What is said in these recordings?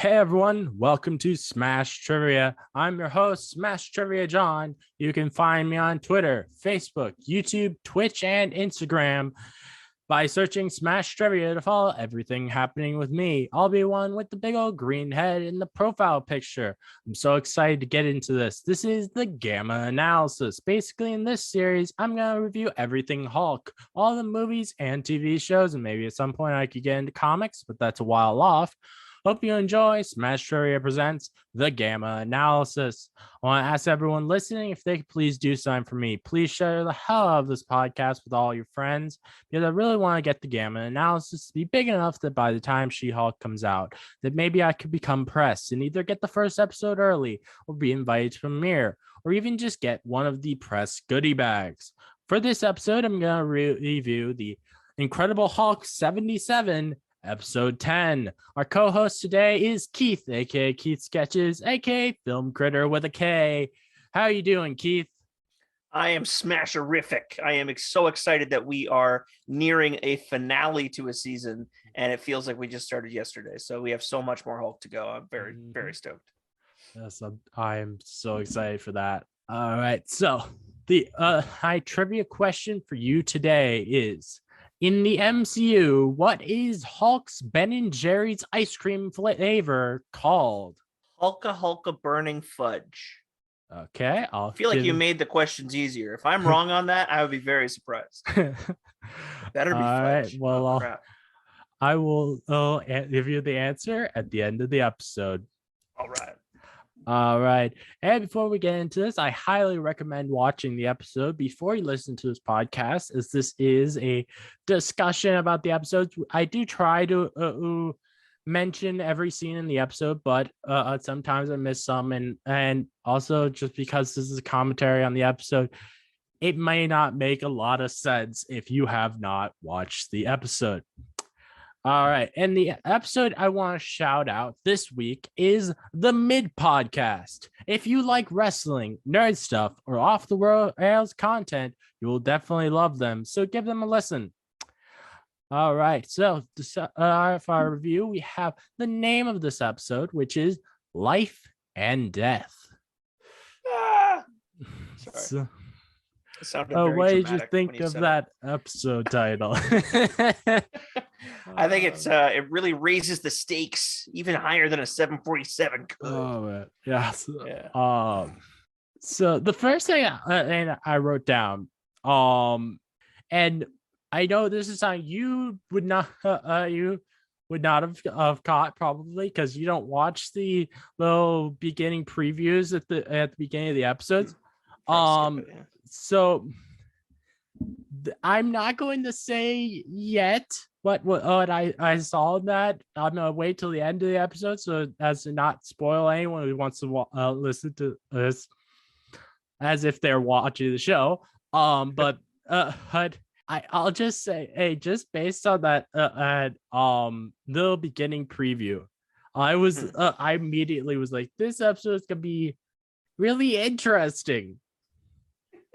Hey everyone, welcome to Smash Trivia. I'm your host, Smash Trivia John. You can find me on Twitter, Facebook, YouTube, Twitch, and Instagram by searching Smash Trivia to follow everything happening with me. I'll be one with the big old green head in the profile picture. I'm so excited to get into this. This is the Gamma Analysis. Basically, in this series, I'm going to review everything Hulk, all the movies and TV shows, and maybe at some point I could get into comics, but that's a while off. Hope you enjoy. Smash Trivia presents the Gamma Analysis. I want to ask everyone listening if they could please do something for me. Please share the hell out of this podcast with all your friends because I really want to get the Gamma Analysis to be big enough that by the time She-Hulk comes out, that maybe I could become press and either get the first episode early or be invited to premiere or even just get one of the press goodie bags. For this episode, I'm going to review the Incredible Hulk 77 Episode 10. Our co-host today is Keith, aka KeithSketches, aka Filmkritter with a K. How are you doing, Keith? I am smasherific. I am so excited that we are nearing a finale to a season, and it feels like we just started yesterday. So we have so much more Hulk to go. I'm very stoked. Yes, I'm so excited for that. All right, so the high trivia question for you today is: in the MCU, what is Hulk's Ben and Jerry's ice cream flavor called? Hulka Burning Fudge. Okay, I feel like you made the questions easier. If I'm wrong on that, I would be very surprised. Better be fudge. Right, well, I will give you the answer at the end of the episode. All right. And before we get into this, I highly recommend watching the episode before you listen to this podcast, as this is a discussion about the episodes. I do try to mention every scene in the episode, but sometimes I miss some. And also just because this is a commentary on the episode, it may not make a lot of sense if you have not watched the episode. All right. And the episode I want to shout out this week is the Mid Podcast. If you like wrestling, nerd stuff, or off the rails content, you will definitely love them. So give them a listen. All right. So for our review, we have the name of this episode, which is Life and Death. Sorry. What did you think of that episode title? I think it really raises the stakes even higher than a 747 could. Oh, yes. Yeah. So the first thing I wrote down, and I know this is something you would not have caught probably because you don't watch the little beginning previews at the beginning of the episodes. So I'm not going to say yet what I saw in that. I'm gonna wait till the end of the episode so as to not spoil anyone who wants to listen to this as if they're watching the show. But I'll just say, hey, just based on that little beginning preview, I immediately was like, this episode is gonna be really interesting.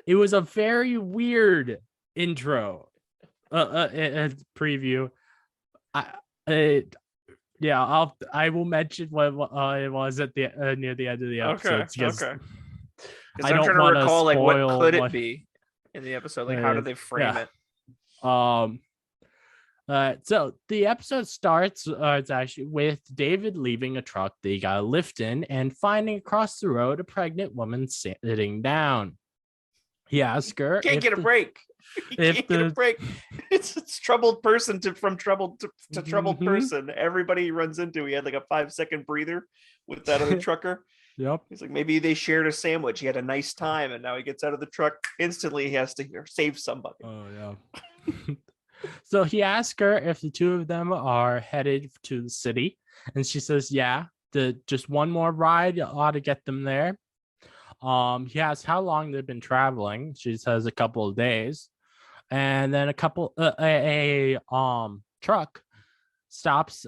It was a very weird intro preview. I will mention what it was at the near the end of the episode. Okay. I don't want to recall like what could it be in the episode. Like how did they frame it? So the episode starts. It's actually with David leaving a truck that he got a lift in and finding across the road a pregnant woman sitting down. He asks her, "Can't get a break. Can't get a break." It's troubled person from troubled to troubled person. Everybody he runs into, he had like a 5-second breather with that other trucker. Yep. He's like, maybe they shared a sandwich. He had a nice time, and now he gets out of the truck. Instantly, he has to save somebody. Oh yeah. So he asks her if the two of them are headed to the city, and she says, "Yeah, just one more ride ought to get them there." He asks how long they've been traveling. She says a couple of days, and then a truck stops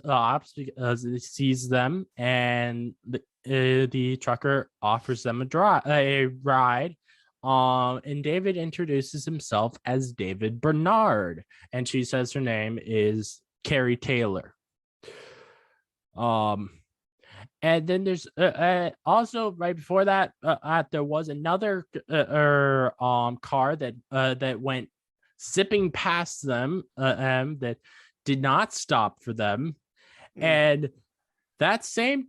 because it sees them, and the trucker offers them a ride. And David introduces himself as David Bernard, and she says her name is Carrie Taylor. And then there's also right before that, there was another car that went zipping past them, that did not stop for them, and that same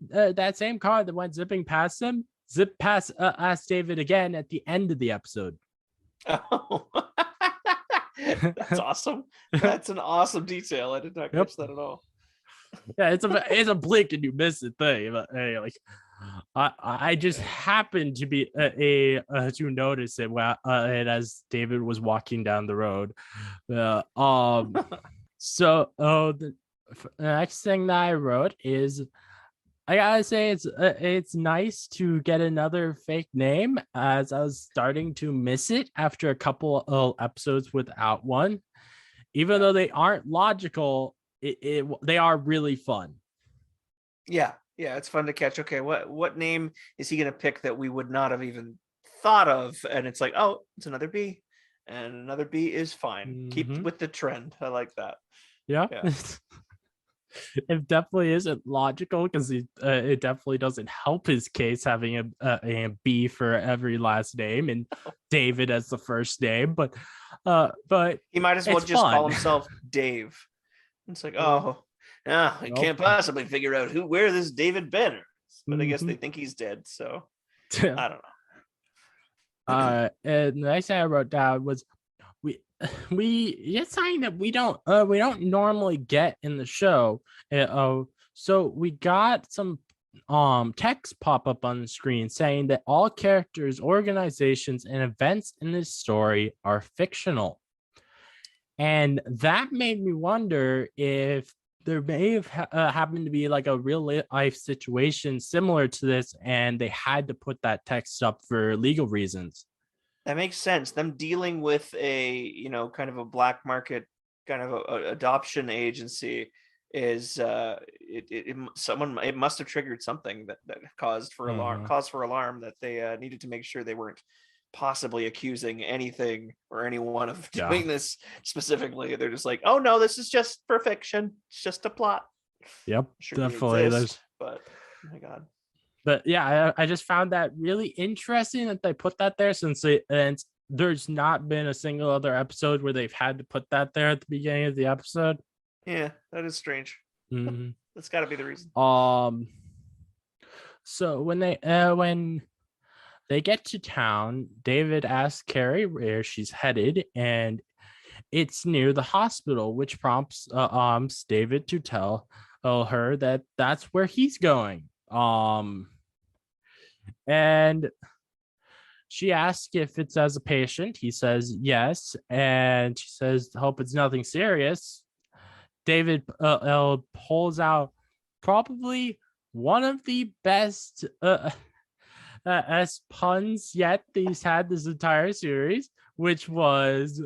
car that went zipping past them zipped past us David again at the end of the episode. Oh, that's awesome. That's an awesome detail. I did not catch that at all. Yeah, it's a blink and you miss it thing. But hey, like, I just happened to be to notice it and as David was walking down the road. So the next thing that I wrote is, I gotta say it's nice to get another fake name, as I was starting to miss it after a couple of episodes without one. Even though they aren't logical, they are really fun. Yeah, it's fun to catch. Okay, what name is he gonna pick that we would not have even thought of? And it's like, oh, it's another B, and another B is fine. Keep with the trend. I like that. Yeah. It definitely isn't logical, because it definitely doesn't help his case having a B for every last name and David as the first name, but he might as well just call himself Dave. It's like, oh, no, I can't possibly figure out where this David Banner is, but I guess they think he's dead, so I don't know. And the next thing I wrote down was, we get something that we don't normally get in the show. So we got some text pop up on the screen saying that all characters, organizations, and events in this story are fictional, and that made me wonder if there may have happened to be like a real life situation similar to this, and they had to put that text up for legal reasons. That makes sense. Them dealing with a, kind of a black market kind of a adoption agency is it must have triggered something that caused for alarm that they needed to make sure they weren't possibly accusing anything or anyone of doing this specifically. They're just like, oh no, this is just for fiction. It's just a plot. Yep, definitely. But oh my God. But yeah, I just found that really interesting that they put that there, since there's not been a single other episode where they've had to put that there at the beginning of the episode. Yeah, that is strange. That's got to be the reason. So when they get to town, David asks Carrie where she's headed, and it's near the hospital, which prompts David to tell her that that's where he's going. And she asks if it's as a patient. He says yes, and she says, hope it's nothing serious. David pulls out probably one of the best puns yet that he's had this entire series, which was,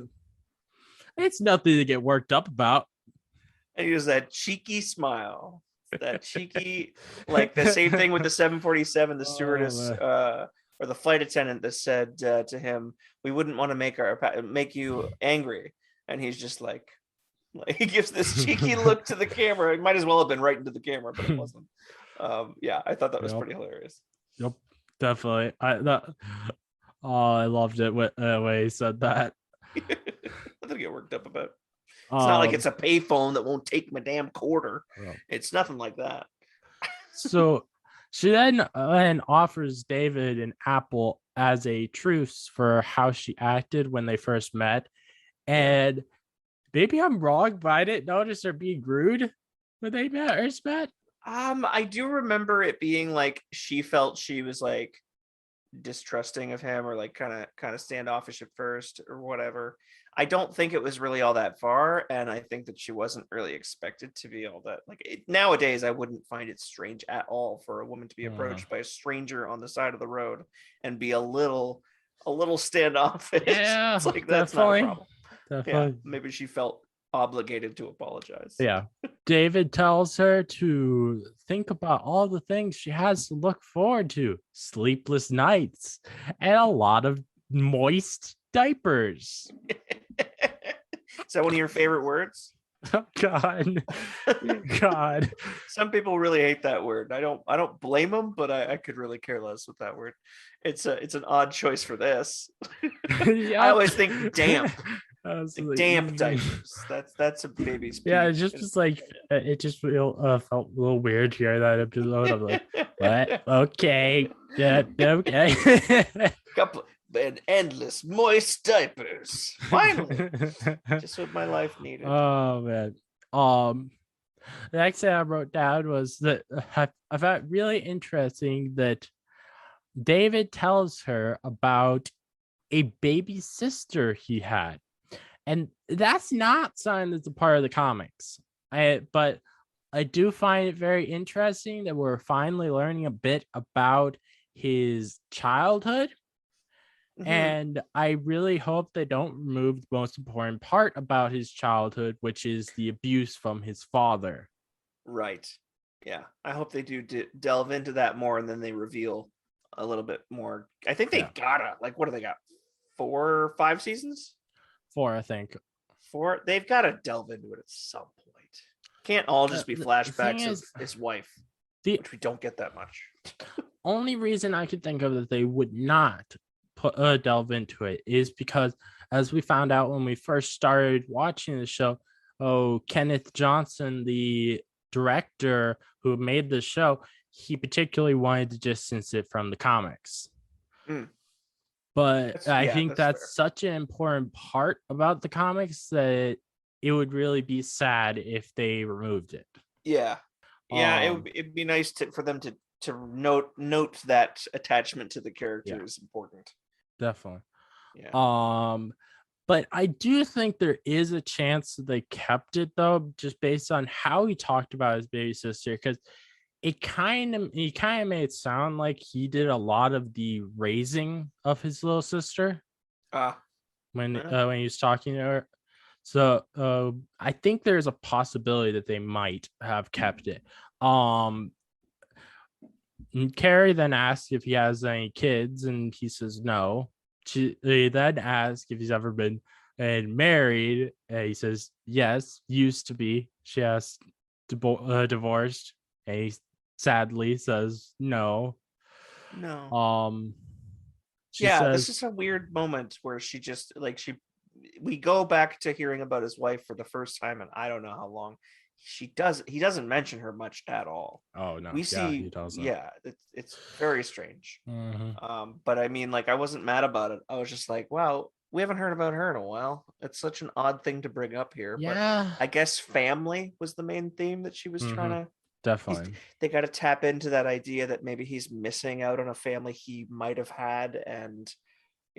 it's nothing to get worked up about. And he was that cheeky smile. That cheeky, like the same thing with the 747, the stewardess or the flight attendant that said to him, we wouldn't want to make you angry, and he's just like he gives this cheeky look to the camera. It might as well have been right into the camera, but it wasn't. I thought that was pretty hilarious. Yep, definitely. I loved it when he said that. Nothing to get worked up about. It's not like it's a payphone that won't take my damn quarter. It's nothing like that. So she then offers David an apple as a truce for how she acted when they first met. And maybe I'm wrong, but I didn't notice her being rude when they first met. I do remember it being like she felt she was like distrusting of him, or like kind of standoffish at first or whatever. I don't think it was really all that far, and I think that she wasn't really expected to be all that. Nowadays, I wouldn't find it strange at all for a woman to be approached by a stranger on the side of the road and be a little standoffish. Yeah, it's like that's not a problem. Definitely. Yeah, maybe she felt obligated to apologize. Yeah. David tells her to think about all the things she has to look forward to: sleepless nights and a lot of moist diapers. Is that one of your favorite words? Oh, God. God. Some people really hate that word. I don't blame them, but I could really care less with that word. It's an odd choice for this. I Yep. always think damp. I was Like like, damp diapers. That's a baby's yeah, peak. it just was like it just felt a little weird to hear that episode. I'm like, what? Okay, yeah, okay. Couple and endless moist diapers. Finally, just what my life needed. Oh man. Um, the next thing I wrote down was that I found really interesting that David tells her about a baby sister he had. And that's not something that's a part of the comics. But I do find it very interesting that we're finally learning a bit about his childhood. Mhm. And I really hope they don't remove the most important part about his childhood, which is the abuse from his father. Right. Yeah. I hope they do delve into that more, and then they reveal a little bit more. I think they Yeah. gotta, like, what do they got? 4 or 5 seasons? 4, I think. 4. They've got to delve into it at some point. Can't all just be The flashbacks thing of is, his wife, the which we don't get that much. only reason I could think of that they would not delve into it is because, as we found out when we first started watching the show, Kenneth Johnson, the director who made the show, he particularly wanted to distance it from the comics. Mm. But I think that's fair. such an important part about the comics that it would really be sad if they removed it. Yeah. Yeah, it'd be nice for them to note that attachment to the character is important. Definitely. Yeah. But I do think there is a chance that they kept it though, just based on how he talked about his baby sister, because he kind of made it sound like he did a lot of the raising of his little sister when he was talking to her. So I think there's a possibility that they might have kept it. Carrie then asks if he has any kids, and he says no. They then ask if he's ever been married. And he says yes, used to be. She has divorced, and he sadly says no. No. She says, this is a weird moment where she just we go back to hearing about his wife for the first time, and I don't know how long. He doesn't mention her much at all. oh no, We see, he doesn't. yeah, it's very strange. Mm-hmm. But I mean, like, I wasn't mad about it. I was just like, wow, we haven't heard about her in a while. It's such an odd thing to bring up here. Yeah, But I guess family was the main theme that she was trying to. definitely. They got to tap into that idea that maybe he's missing out on a family he might have had, and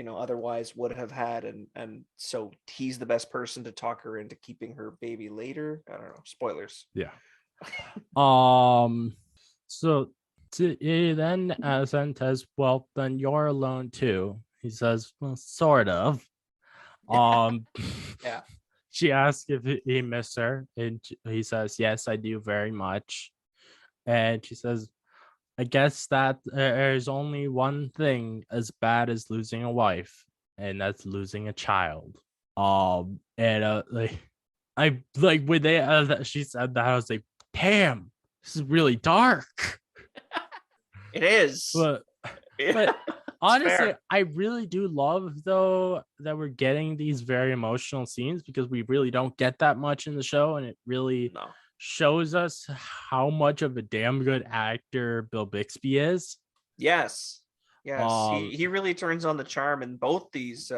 otherwise would have had, and so he's the best person to talk her into keeping her baby later. I don't know, spoilers. Yeah. So he then says, well, then you're alone too. He says, well, sort of. Yeah. She asks if he missed her, and he says, yes, I do very much. And she says, I guess that there's only one thing as bad as losing a wife, and that's losing a child. And I like when they she said that, I was like, damn, this is really dark. It is. But honestly, I really do love though that we're getting these very emotional scenes, because we really don't get that much in the show, and it really shows us how much of a damn good actor Bill Bixby is. Yes. He really turns on the charm in both these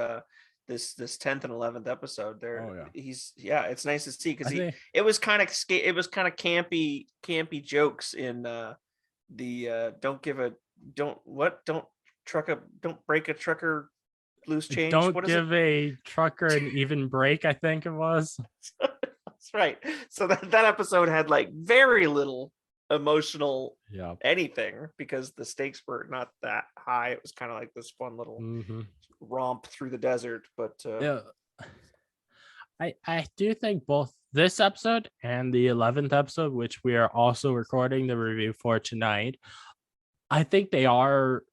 this 10th and 11th episode there. It's nice to see, because it was kind of campy jokes in the don't break a trucker loose change. Don't give a trucker an even break, I think it was. That's right. So that episode had like very little emotional anything, because the stakes were not that high. It was kind of like this fun little romp through the desert. But I do think both this episode and the 11th episode, which we are also recording the review for tonight, I think they are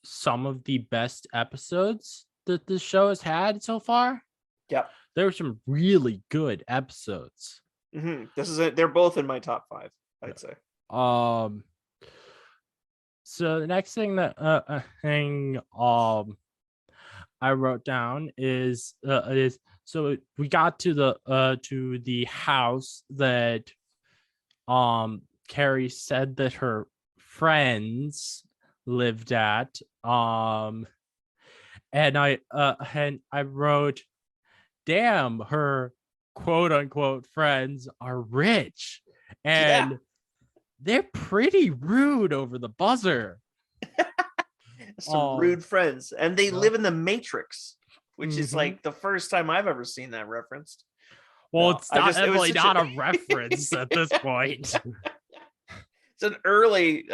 some of the best episodes that the show has had so far. Yep. There were some really good episodes. This is it. They're both in my top 5, I'd say. So the next thing that I wrote down is so we got to the house that Carrie said that her friends lived at, and I wrote, damn, her quote unquote friends are rich, and they're pretty rude over the buzzer. Some rude friends, and they live in the Matrix, which is like the first time I've ever seen that referenced. Well, it's definitely not a reference at this point. It's an early,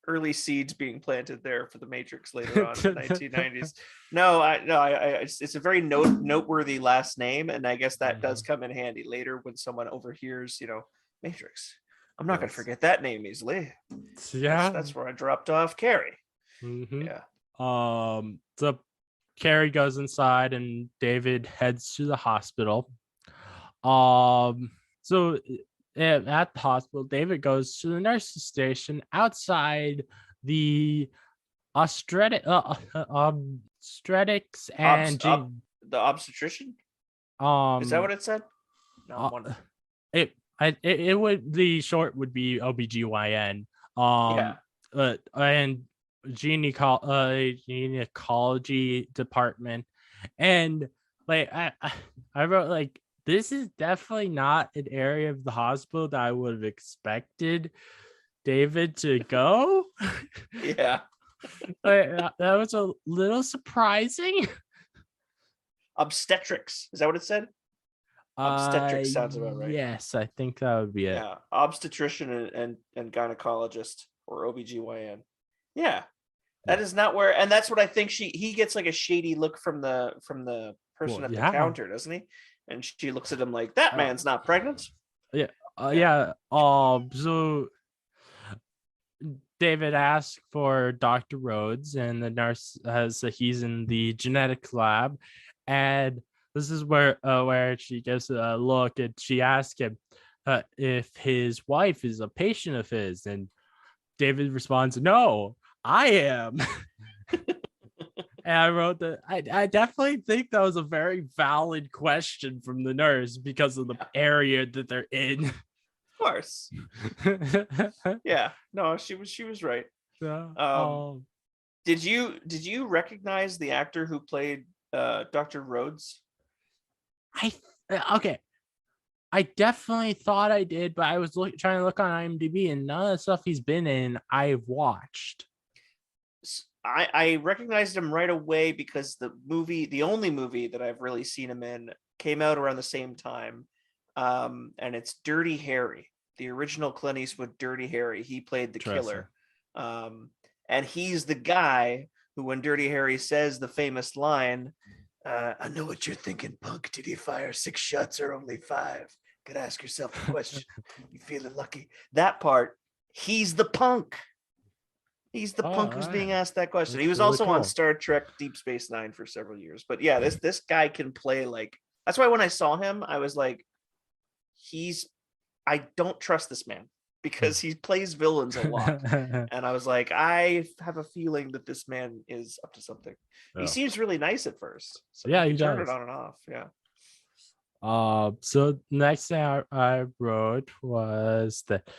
early seeds being planted there for the Matrix later on in the 1990s. It's a very noteworthy last name, and I guess that does come in handy later when someone overhears, Matrix. I'm not going to forget that name easily. Yeah, that's where I dropped off Carrie. Yeah. So Carrie goes inside, and David heads to the hospital. So at the hospital, David goes to the nurse's station outside the obstetrics and the obstetrician. Is that what it said? No, it would, the short would be OBGYN. And gynecology department, and like I wrote, like, this is definitely not an area of the hospital that I would have expected David to go. Yeah. That was a little surprising. Obstetrics, is that what it said? Obstetrics sounds about right. Yes, I think that would be it. Yeah, obstetrician and gynecologist, or OBGYN. Yeah. That is not where, and that's what I think he gets like a shady look from the person at the counter, doesn't he? And she looks at him like, that man's not pregnant. So David asked for Dr. Rhodes, and the nurse he's in the genetics lab, and this is where she gives a look, and she asks him if his wife is a patient of his, and David responds, "No, I am." And I wrote that I definitely think that was a very valid question from the nurse because of the area that they're in. Of course. Yeah. No, she was right. Did you recognize the actor who played Dr. Rhodes? Okay. I definitely thought I did, but I was trying to look on IMDb, and none of the stuff he's been in I've watched. I recognized him right away because the only movie that I've really seen him in came out around the same time, and it's Dirty Harry, the original Clint Eastwood Dirty Harry. He played the killer, and he's the guy who, when Dirty Harry says the famous line, "I know what you're thinking, punk. Did he fire 6 shots or only 5? Could ask yourself a question. You feeling lucky?" That part, he's the punk. He's the punk who's being asked that question. He was really also on Star Trek Deep Space Nine for several years. But yeah, this guy can play, like, that's why when I saw him, I was like, I don't trust this man because he plays villains a lot. And I was like, I have a feeling that this man is up to something. He seems really nice at first. So yeah, he turn does. it on and off. Yeah. So next thing I wrote was that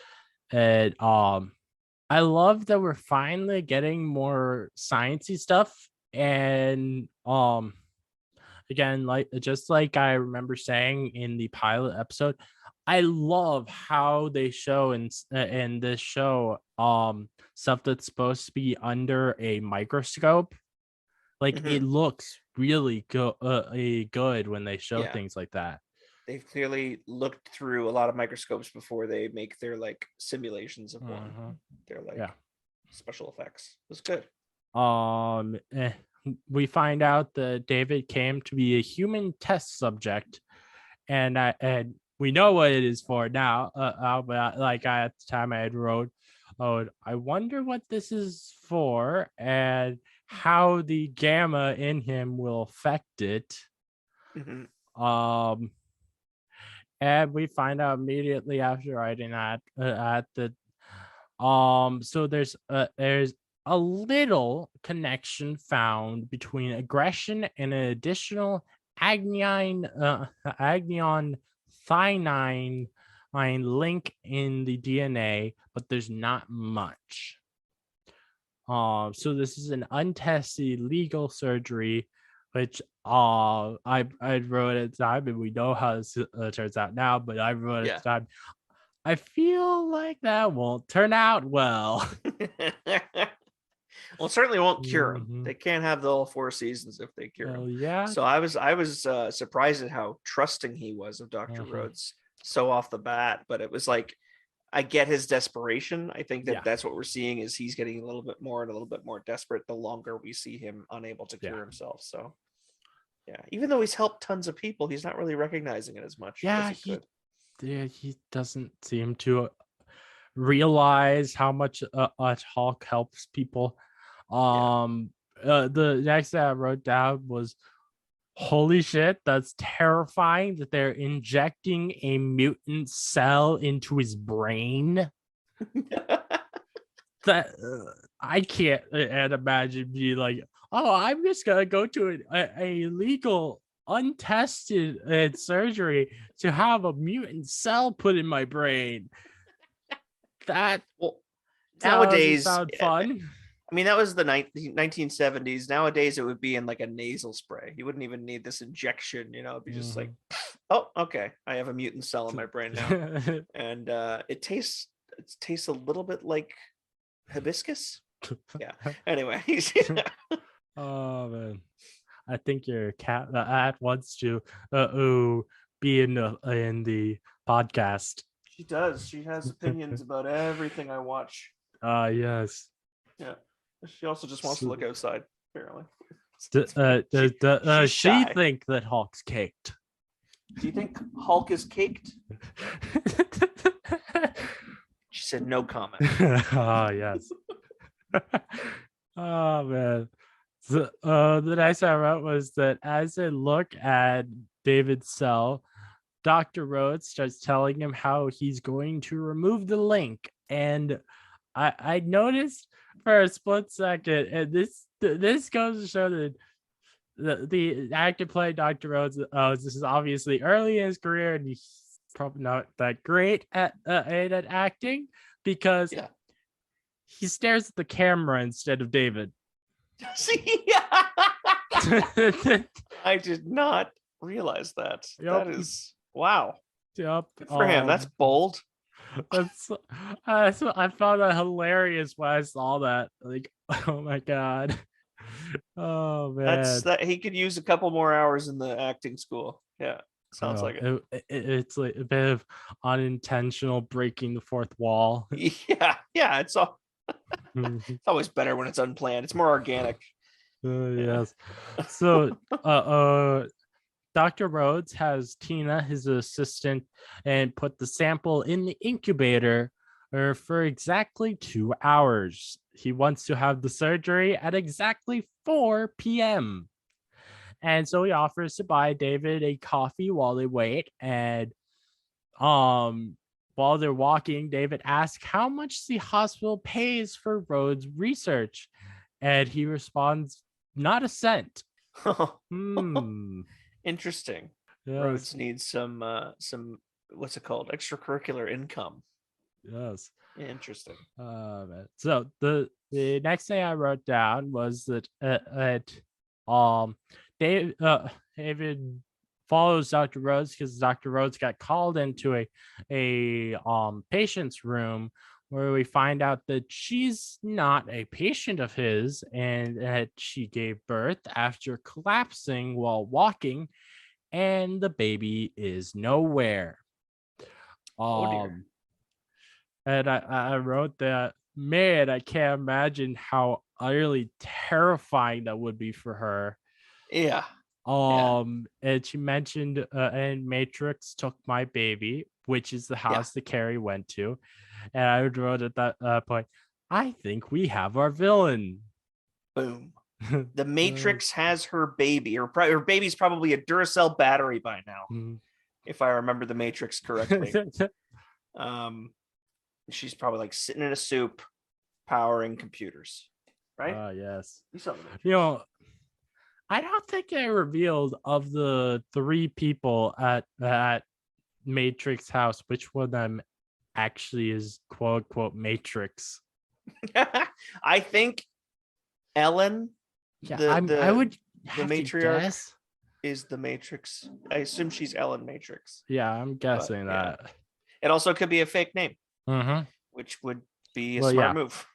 I love that we're finally getting more sciencey stuff, and again, just like I remember saying in the pilot episode, I love how they show in this show stuff that's supposed to be under a microscope. Like, it looks really good when they show things like that. They've clearly looked through a lot of microscopes before they make their, like, simulations of one. They're like special effects. It was good. We find out that David came to be a human test subject, and we know what it is for now. But like, at the time I had wrote, I wonder what this is for and how the gamma in him will affect it. And we find out immediately after writing that at the so there's a little connection found between aggression and an additional agnion thionine link in the DNA, but there's not much. So this is an untested legal surgery, which I wrote at the time, and we know how this turns out now, but I wrote at the time, I feel like that won't turn out well. Well, it certainly won't cure him. They can't have the all 4 seasons if they cure him. Yeah. So I was surprised at how trusting he was of Dr. Rhodes so off the bat, but it was like, I get his desperation. I think that's what we're seeing, is he's getting a little bit more and a little bit more desperate the longer we see him unable to cure himself. So yeah, even though he's helped tons of people, he's not really recognizing it as much as he could. He doesn't seem to realize how much Hulk helps people. The next thing I wrote down was, holy shit, that's terrifying that they're injecting a mutant cell into his brain. That I can't imagine being like, oh, I'm just gonna go to a legal untested surgery to have a mutant cell put in my brain. That nowadays sound fun. I mean, that was the 1970s. Nowadays, it would be in like a nasal spray. You wouldn't even need this injection. It'd be just like, oh, okay, I have a mutant cell in my brain now, and it tastes a little bit like hibiscus. Yeah. Anyway. Oh man, I think your cat wants to be in the podcast. She does. She has opinions about everything I watch. Yes. Yeah. She also just wants to look outside, apparently. Does she think that Hulk's caked? Do you think Hulk is caked? She said no comment. Oh, yes. Oh, man. The next I wrote was that as I look at David's cell, Dr. Rhodes starts telling him how he's going to remove the link. And I noticed for a split second, and this goes to show that the actor playing Dr. Rhodes, this is obviously early in his career, and he's probably not that great at acting, because he stares at the camera instead of David. See, I did not realize that. That is wow. Yep. Good for him. That's bold. That's what I found that hilarious when I saw that. Like, oh my god. Oh man. That he could use a couple more hours in the acting school. Yeah. Sounds like it. It's like a bit of unintentional breaking the fourth wall. Yeah. It's always better when it's unplanned. It's more organic. Yes. So Dr. Rhodes has Tina, his assistant, and put the sample in the incubator for exactly 2 hours. He wants to have the surgery at exactly 4 p.m. And so he offers to buy David a coffee while they wait. And while they're walking, David asks how much the hospital pays for Rhodes' research. And he responds, not a cent. Interesting. Yes. Rhodes needs some what's it called? Extracurricular income. Yes. Interesting. So the next thing I wrote down was that David follows Dr. Rhodes because Dr. Rhodes got called into a patient's room, where we find out that she's not a patient of his, and that she gave birth after collapsing while walking, and the baby is nowhere. Oh dear. And I wrote that, man, I can't imagine how utterly terrifying that would be for her. Yeah. And she mentioned and Matrix took my baby, which is the house that Carrie went to. And I wrote at that point, I think we have our villain. Boom. The Matrix has her baby. Her baby's probably a Duracell battery by now. if I remember the Matrix correctly. She's probably like sitting in a soup, powering computers, right? Yes. You saw the Matrix. You know, I don't think they revealed of the 3 people at Matrix house which one of them actually is quote unquote Matrix. I think Ellen, Yeah, I would the have to matriarch guess. is the Matrix. I assume she's Ellen Matrix. Yeah, I'm guessing yeah. that. It also could be a fake name, Mm-hmm. which would be a smart move.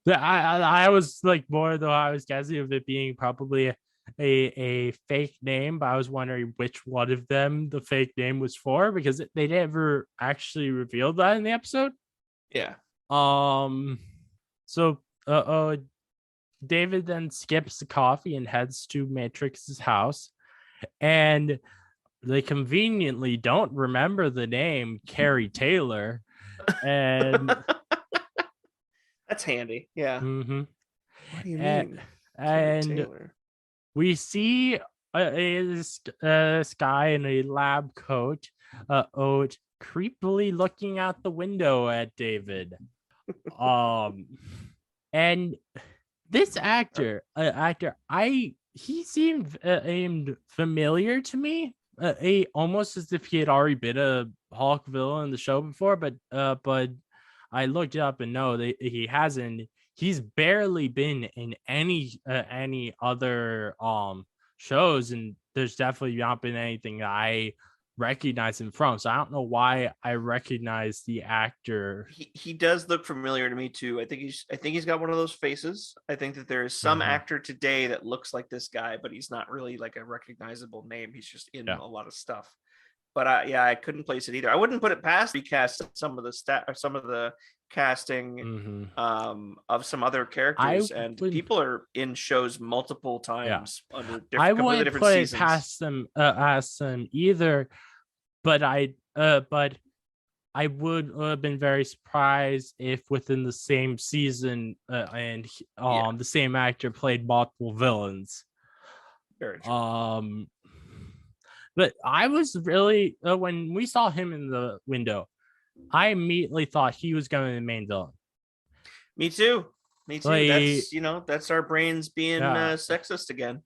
Yeah, I was like more though I was guessing of it being probably a fake name, but I was wondering which one of them the fake name was for because they never actually revealed that in the episode. Yeah. So David then skips the coffee and heads to Matrix's house, and they conveniently don't remember the name Carrie Taylor, and that's handy. Yeah. mm-hmm. What do you mean? And Taylor. We see this guy in a lab coat, creepily looking out the window at David. And this actor, he seemed familiar to me. Almost as if he had already been a Hulk villain in the show before, but I looked it up and no, he hasn't. He's barely been in any other shows, and there's definitely not been anything that I recognize him from. So I don't know why I recognize the actor. He does look familiar to me too. I think he's got one of those faces. I think that there is some actor today that looks like this guy, but he's not really like a recognizable name. He's just in a lot of stuff. But I couldn't place it either. I wouldn't put it past recast some of the casting of some other characters, and people are in shows multiple times under completely different seasons. I wouldn't put it past them either, but I would have been very surprised if within the same season the same actor played multiple villains. Very true. But I was really when we saw him in the window, I immediately thought he was going to be the main villain. Me too. That's that's our brains being sexist again.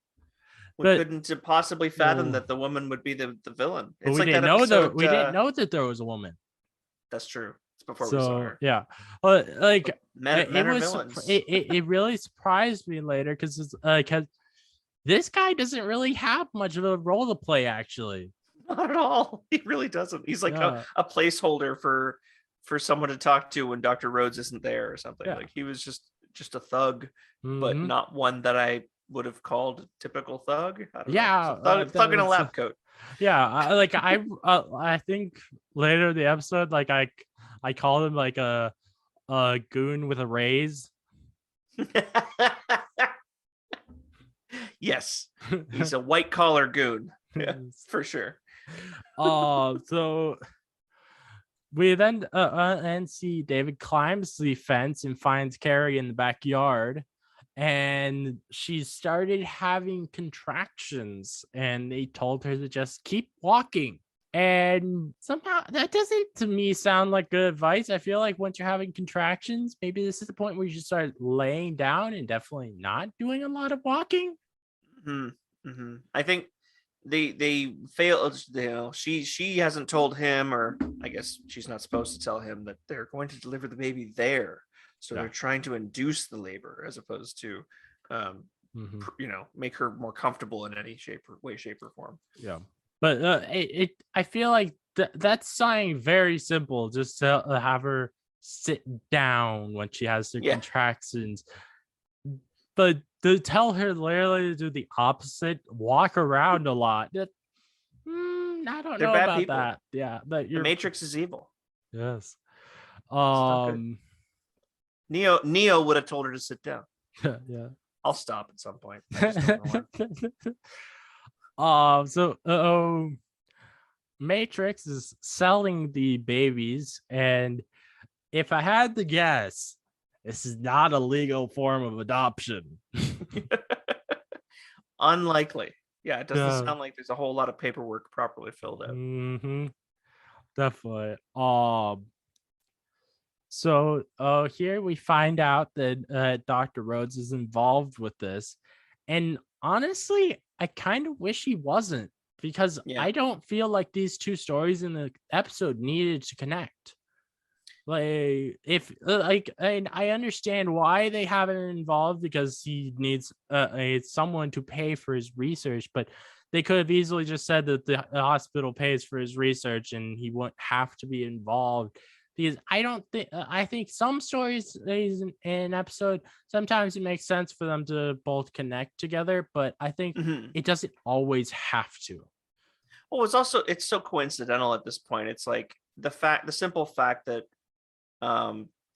We couldn't possibly fathom that the woman would be the villain. It's we didn't know that we didn't know that there was a woman. That's true. It's before we saw her. Yeah, like men are villains. It really surprised me later because this guy doesn't really have much of a role to play, actually. Not at all. He really doesn't. He's like a placeholder for someone to talk to when Dr. Rhodes isn't there or something. Like he was just a thug, but not one that I would have called a typical thug. I don't know. Thug in a lab coat. Yeah, I think later in the episode, like I called him like a goon with a raise. Yes, he's a white collar goon. Yeah, for sure. So we then and see David climbs the fence and finds Carrie in the backyard, and she started having contractions, and they told her to just keep walking. And somehow that doesn't to me sound like good advice. I feel like once you're having contractions, maybe this is the point where you should start laying down and definitely not doing a lot of walking. I think they fail. She hasn't told him, or I guess she's not supposed to tell him that they're going to deliver the baby there. So they're trying to induce the labor as opposed to, make her more comfortable in any shape or form. Yeah. But I feel like that's something very simple, just to have her sit down when she has her contractions. But to tell her literally to do the opposite, walk around a lot. I don't know about people. That. Yeah, but the Matrix is evil. Yes. Neo would have told her to sit down. Yeah. I'll stop at some point. So Matrix is selling the babies, and if I had to guess, this is not a legal form of adoption. Unlikely. Yeah, it doesn't Yeah. sound like there's a whole lot of paperwork properly filled out. Mm-hmm. Definitely. So here we find out that Dr. Rhodes is involved with this. And honestly, I kind of wish he wasn't, because Yeah. I don't feel like these two stories in the episode needed to connect. Like, if like, and I understand why they have it involved, because he needs someone to pay for his research, but they could have easily just said that the hospital pays for his research and he wouldn't have to be involved. Because I don't think I think some stories in an episode, sometimes it makes sense for them to both connect together, but I think Mhm. it doesn't always have to. Well, it's so coincidental at this point. It's like the simple fact that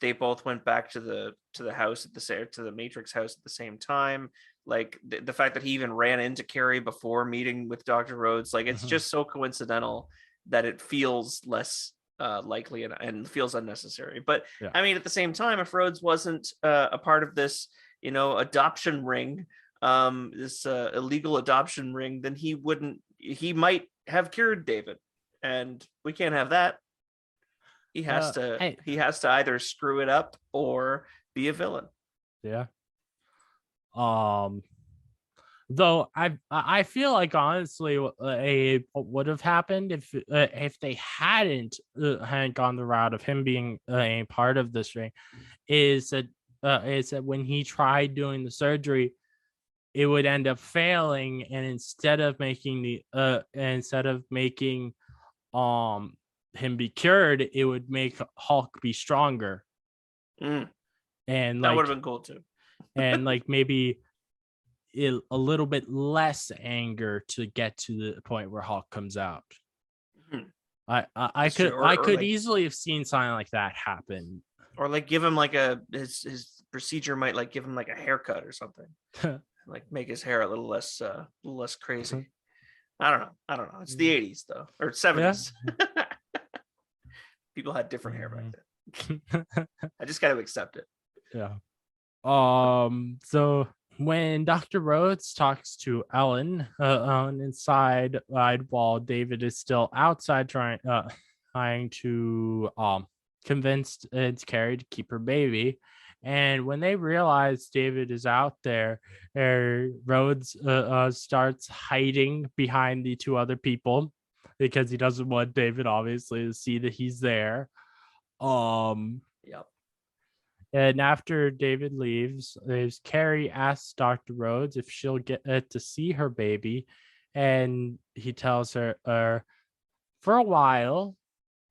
they both went back to the house at the to the Matrix house at the same time. Like the fact that he even ran into Carrie before meeting with Dr. Rhodes, like it's Mhm. just so coincidental that it feels less likely and feels unnecessary. But Yeah. I mean, at the same time, if Rhodes wasn't a part of this, adoption ring, this illegal adoption ring, then he might have cured David, and we can't have that. He has to I he has to either screw it up or be a villain. Yeah. Um Though I feel like, honestly, what would have happened if they hadn't gone the route of him being a part of this ring, is that when he tried doing the surgery, it would end up failing, and instead of making um him be cured, it would make Hulk be stronger, Mm, and that would have like been cool too. maybe a little bit less anger to get to the point where Hulk comes out. Mhm. I That's true. could I Or could like easily have seen something like that happen. give him like his procedure might like give him like a haircut or something. Like make his hair a little less crazy. I don't know. It's the 80s though, or Yeah. 70s. People had different hair back then. I just got to accept it. Yeah. So when Dr. Rhodes talks to Ellen inside while David is still outside trying to convince Carrie to keep her baby. And when they realize David is out there, Rhodes starts hiding behind the two other people, because he doesn't want David, obviously, to see that he's there. Yep. And after David leaves, Carrie asks Dr. Rhodes if she'll get to see her baby. And he tells her, for a while,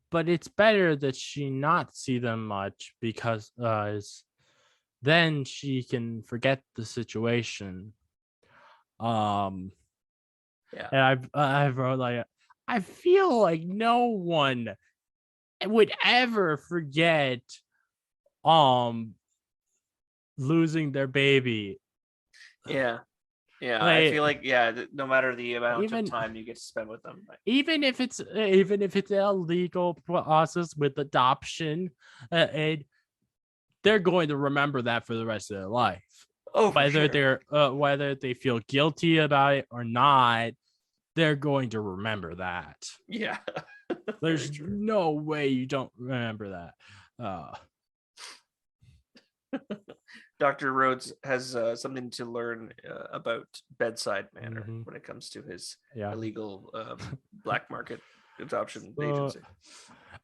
but it's better that she not see them much, because then she can forget the situation. Um, Yeah. and I've wrote, like, I feel like no one would ever forget um losing their baby. Yeah. Yeah. I Like, feel like no matter the amount of even time you get to spend with them. even if it's a legal process with adoption, and they're going to remember that for the rest of their life, Oh, for sure. whether they feel guilty about it or not. They're going to remember that. Yeah. There's no way you don't remember that. Dr. Rhodes has something to learn about bedside manner Mhm. when it comes to his Yeah. illegal black market adoption So, agency.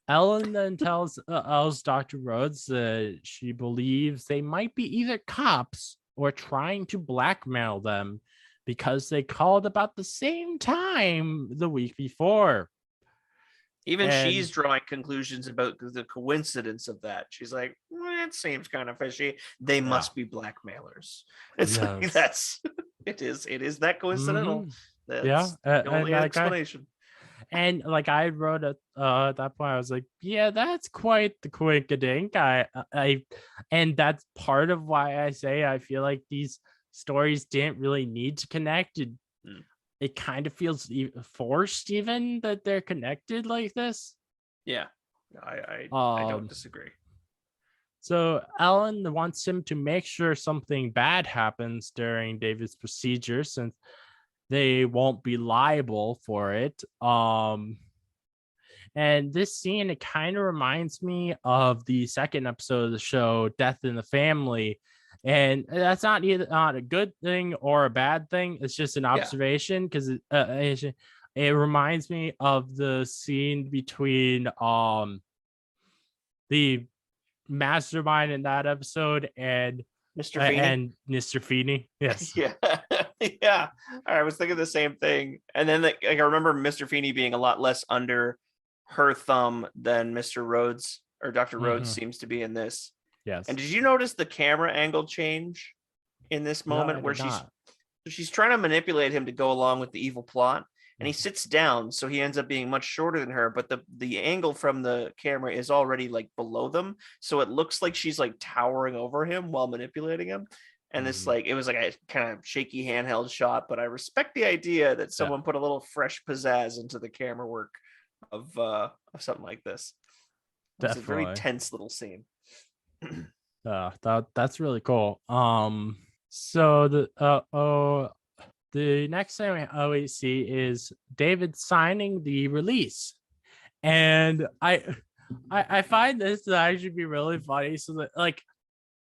Ellen then tells Dr. Rhodes that she believes they might be either cops or trying to blackmail them, because they called about the same time the week before. Even And she's drawing conclusions about the coincidence of that. She's like, it seems kind of fishy. They yeah, must be blackmailers. It's like yes, it is that coincidental. yeah, That's the only explanation. and like I wrote at that point, I was like, yeah, that's quite the quinkadink. And that's part of why I say I feel like these stories didn't really need to connect. It kind of feels forced, even, that they're connected like this. Yeah, I don't Um, disagree. so Ellen wants him to make sure something bad happens during David's procedure, since they won't be liable for it. And this scene, it kind of reminds me of the second episode of the show, Death in the Family. And that's not a good thing or a bad thing. It's just an observation because it reminds me of the scene between the mastermind in that episode and Mr. Feeney. And Mr. Feeney. Yes. Yeah. Yeah. I was thinking the same thing. And then like, I remember Mr. Feeney being a lot less under her thumb than Mr. Rhodes or Dr. Rhodes seems to be in this. Yes. And did you notice the camera angle change in this moment where she's trying to manipulate him to go along with the evil plot? And he sits down, so he ends up being much shorter than her, but the angle from the camera is already like below them, so it looks like she's like towering over him while manipulating him. And this like, it was like a kind of shaky handheld shot, but I respect the idea that someone put a little fresh pizzazz into the camera work of something like this. It's a very tense little scene. That's really cool. So the next thing we always see is David signing the release, and I find this to actually be really funny. So that like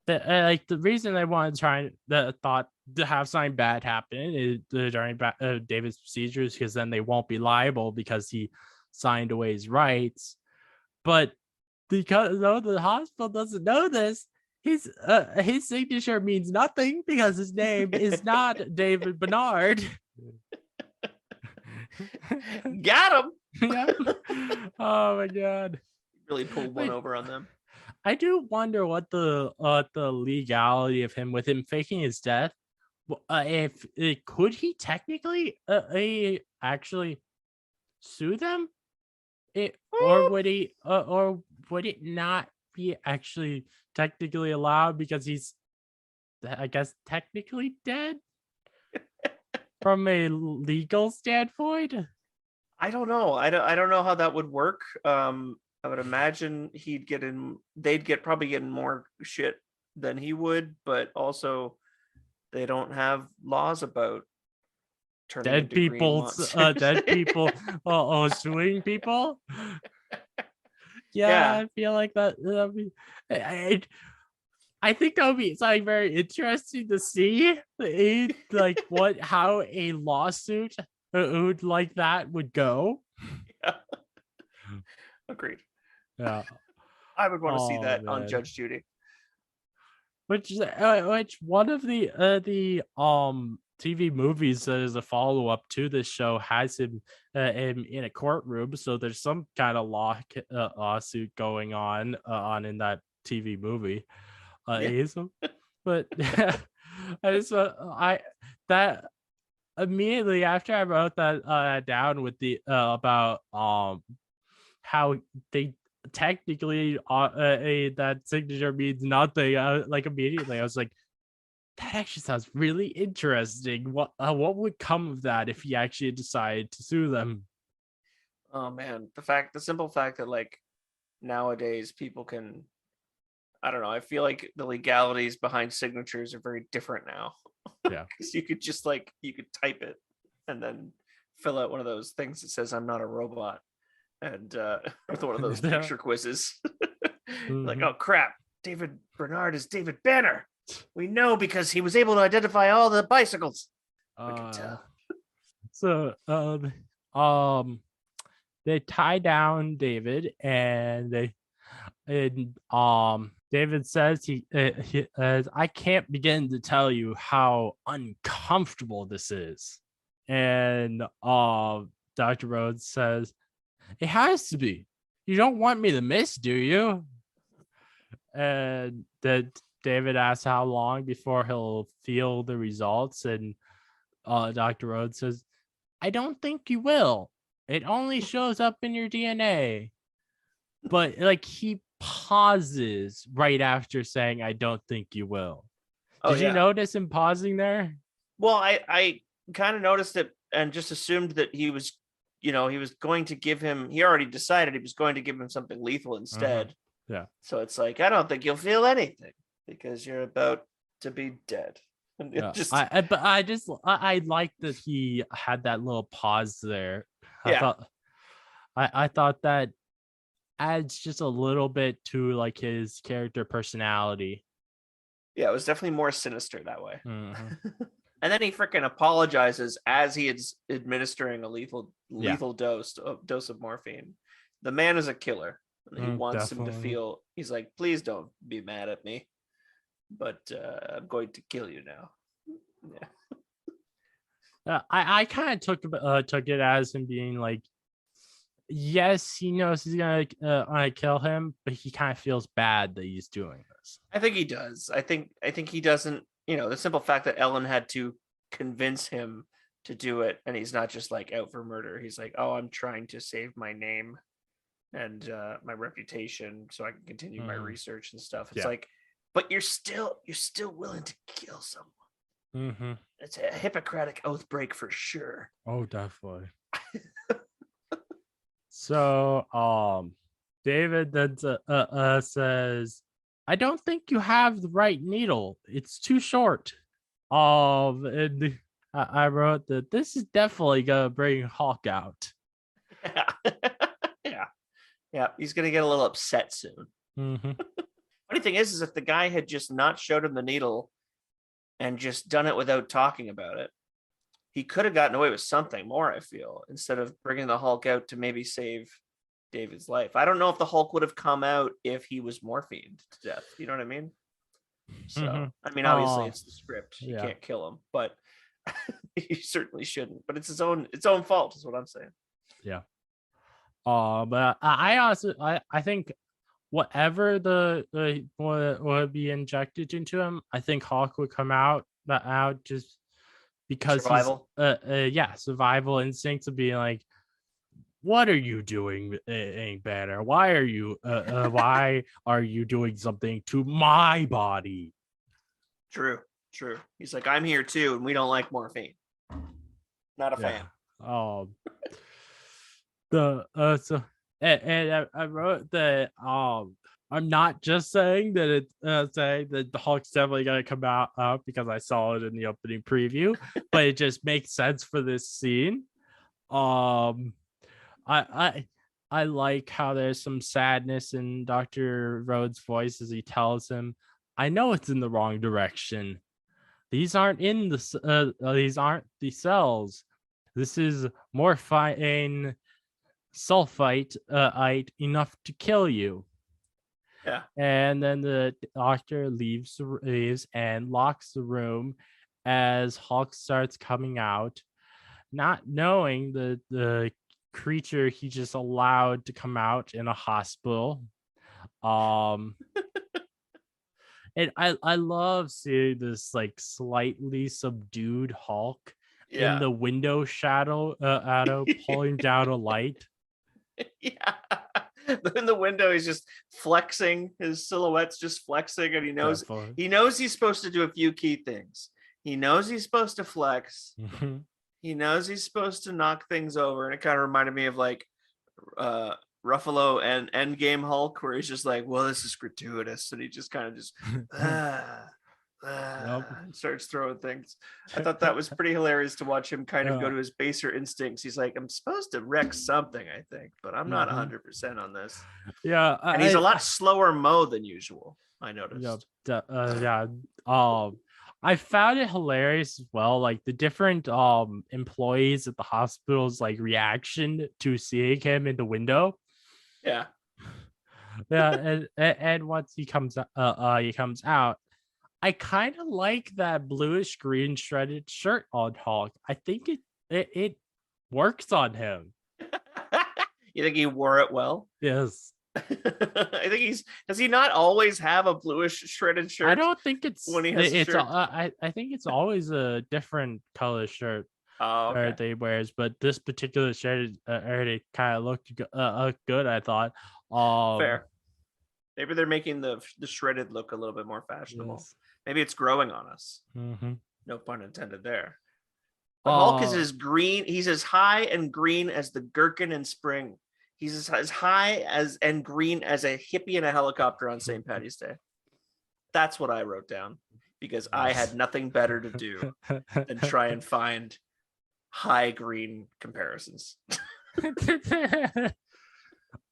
the reason I wanted thought to have something bad happen is during David's procedures, because then they won't be liable because he signed away his rights. But because though the hospital doesn't know this, his signature means nothing because his name is not David Bernard. Got him. Yeah. Oh my god. Really pulled one over on them. I do wonder what the legality of him with him faking his death. If could he technically actually sue them? Or would it not be actually technically allowed because he's, I guess, technically dead from a legal standpoint? I don't know. I don't know how that would work. I would imagine they'd probably get more shit than he would, but also they don't have laws about dead people suing people. Yeah, I feel like that'd be, I think that would be something very interesting to see, like how a lawsuit like that would go. Yeah. Agreed. Yeah, I would want to see that on Judge Judy. Which one of the TV movies that is a follow-up to this show has him in a courtroom, so there's some kind of lawsuit going on in that TV movie. But that immediately after I wrote that down with the about how they technically that signature means nothing, like immediately I was like, that actually sounds really interesting. What would come of that if he actually decided to sue them? Oh man, the simple fact that like nowadays people can, I don't know, I feel like the legalities behind signatures are very different now. Yeah. Because you could just you could type it and then fill out one of those things that says I'm not a robot, and with one of those picture quizzes. Like, oh crap, David Bernard is David Banner. We know because he was able to identify all the bicycles. We can tell. So they tie down David, and David says I can't begin to tell you how uncomfortable this is. And Dr. Rhodes says, it has to be. You don't want me to miss, do you? And David asks how long before he'll feel the results, and Dr. Rhodes says, I don't think you will. It only shows up in your DNA. But like he pauses right after saying, I don't think you will. Did you notice him pausing there? Well, I kind of noticed it and just assumed that he was, he was going to give him, he already decided he was going to give him something lethal instead. Yeah. So it's like, I don't think you'll feel anything because you're about to be dead. Yeah. Just I like that he had that little pause there. Yeah. I thought that adds just a little bit to like his character personality. Yeah, it was definitely more sinister that way. Mhm. And then he freaking apologizes as he is administering a lethal dose of morphine. The man is a killer. He wants him to Definitely. feel. He's like, please don't be mad at me, but I'm going to kill you now. Yeah. I kind of took it as him being like, yes, he knows he's gonna kill him, but he kind of feels bad that he's doing this. I think he does. I think he doesn't. The simple fact that Ellen had to convince him to do it, and he's not just like out for murder. He's like, oh, I'm trying to save my name and my reputation so I can continue my research and stuff. It's like, but you're still willing to kill someone. It's a Hippocratic oath break for sure. Oh, definitely. So David then says, I don't think you have the right needle. It's too short. And I wrote that this is definitely gonna bring Hulk out. Yeah, he's gonna get a little upset soon. Funny thing is if the guy had just not showed him the needle and just done it without talking about it, he could have gotten away with something more, I feel, instead of bringing the Hulk out to maybe save David's life. I don't know if the Hulk would have come out if he was morphined to death. You know what I mean? So, I mean, obviously it's the script. You can't kill him, but you certainly shouldn't. But it's its own fault is what I'm saying. Yeah. But I honestly, I think whatever the would be injected into him, I think Hulk would come out just because survival. Survival instincts of being like, what are you doing ain't better? Why are you doing something to my body? True. He's like, I'm here too, and we don't like morphine. Not a fan. I wrote that I'm not just saying that saying that the Hulk's definitely gonna come out because I saw it in the opening preview, but it just makes sense for this scene. I like how there's some sadness in Dr. Rhodes' voice as he tells him, I know it's in the wrong direction. These aren't these aren't the cells. This is morphine sulfite enough to kill you. Yeah. And then the doctor leaves and locks the room as Hulk starts coming out, not knowing the creature he just allowed to come out in a hospital. And I love seeing this like slightly subdued Hulk in the window shadow pulling down a light. Yeah. In the window, he's just flexing. His silhouette's just flexing, and he knows he's supposed to do a few key things. He knows he's supposed to flex. He knows he's supposed to knock things over, and it kind of reminded me of like Ruffalo and Endgame Hulk, where he's just like, well, this is gratuitous, and he just kind of just and starts throwing things. I thought that was pretty hilarious to watch him kind of go to his baser instincts. He's like, I'm supposed to wreck something, I think, but I'm not 100% on this. Yeah, and he's a lot slower mo than usual, I noticed. I found it hilarious as well, like the different employees at the hospital's like reaction to seeing him in the window. Yeah. And once he comes out, I kind of like that bluish green shredded shirt on Hulk. I think it works on him. You think he wore it well? Yes. I think does he not always have a bluish shredded shirt? I don't think it's when he has a shirt. I think it's always a different color shirt that he wears, but this particular shirt already kind of looked good, I thought. Fair. Maybe they're making the shredded look a little bit more fashionable. Yes. Maybe it's growing on us. No pun intended there. But Hulk is as green. He's as high and green as the gherkin in spring. He's as high and green as a hippie in a helicopter on St. Patty's Day. That's what I wrote down. because I had nothing better to do than try and find high green comparisons.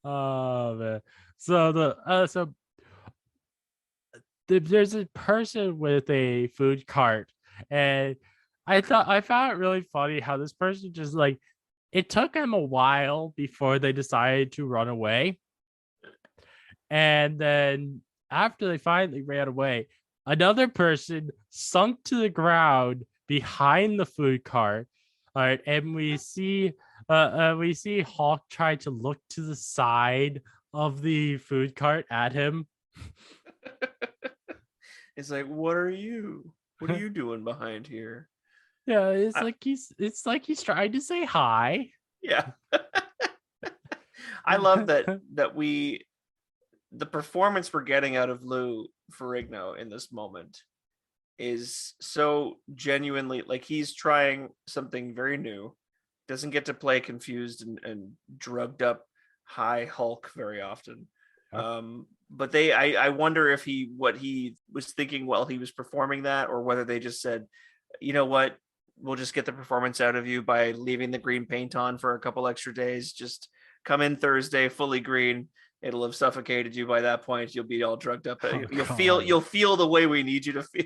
Oh man. So there's a person with a food cart, and I found it really funny how this person just like it took them a while before they decided to run away. And then after they finally ran away, another person sunk to the ground behind the food cart. All right, and we see Hawk try to look to the side of the food cart at him. It's like, what are you doing behind here? Yeah, it's like he's trying to say hi. Yeah. I love that the performance we're getting out of Lou Ferrigno in this moment is so genuinely like he's trying something very new, doesn't get to play confused and drugged up high Hulk very often. But I wonder if what he was thinking while he was performing that, or whether they just said, you know what, we'll just get the performance out of you by leaving the green paint on for a couple extra days. Just come in Thursday fully green. It'll have suffocated you by that point. You'll be all drugged up. You'll feel the way we need you to feel.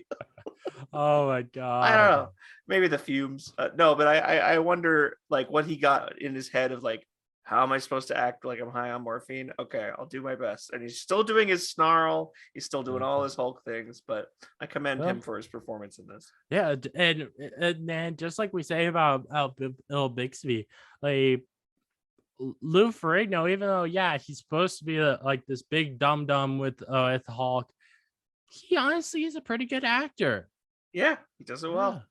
Oh my god! I don't know. Maybe the fumes. No, but I wonder like what he got in his head of like, how am I supposed to act like I'm high on morphine? Okay, I'll do my best. And he's still doing his snarl. He's still doing all his Hulk things, but I commend him for his performance in this. Yeah, and then just like we say about Bixby, like Lou Ferrigno, even though he's supposed to be like this big dum dum with Hulk, he honestly is a pretty good actor. Yeah, he does it well.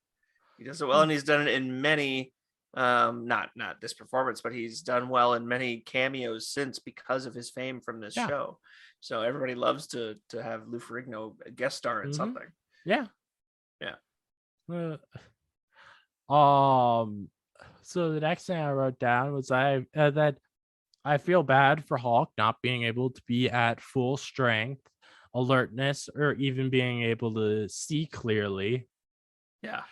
He does it well, and he's done it in many. Not this performance, but he's done well in many cameos since because of his fame from this show. So everybody loves to have Lou Ferrigno guest star in something. Yeah. So the next thing I wrote down was that I feel bad for Hulk not being able to be at full strength, alertness, or even being able to see clearly. Yeah.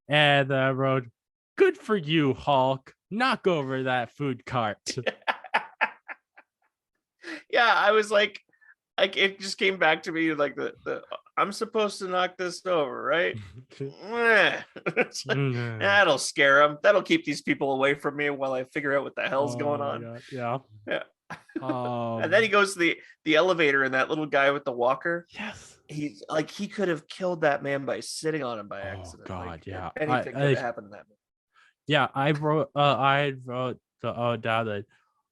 And I wrote, good for you, Hulk. Knock over that food cart. Yeah, I was like it just came back to me like the I'm supposed to knock this over, right? That'll scare them. That'll keep these people away from me while I figure out what the hell's going on. God. Yeah. And then he goes to the elevator, and that little guy with the walker. Yes. He's like, he could have killed that man by sitting on him by accident. Oh God, like, yeah. Anything could have happened to that man. Yeah, I wrote down that,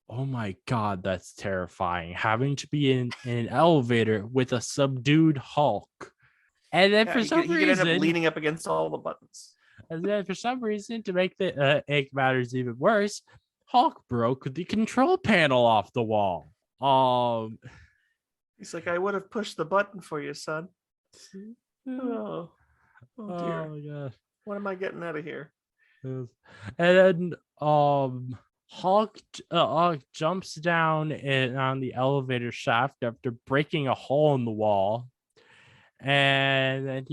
oh my God, that's terrifying. Having to be in an elevator with a subdued Hulk. And then for some reason, he could end up leaning up against all the buttons. And then for some reason, to make the matters even worse, Hulk broke the control panel off the wall. He's like, I would have pushed the button for you, son. Oh dear. Oh my gosh. What am I getting out of here? And then Hulk jumps down on the elevator shaft after breaking a hole in the wall, and then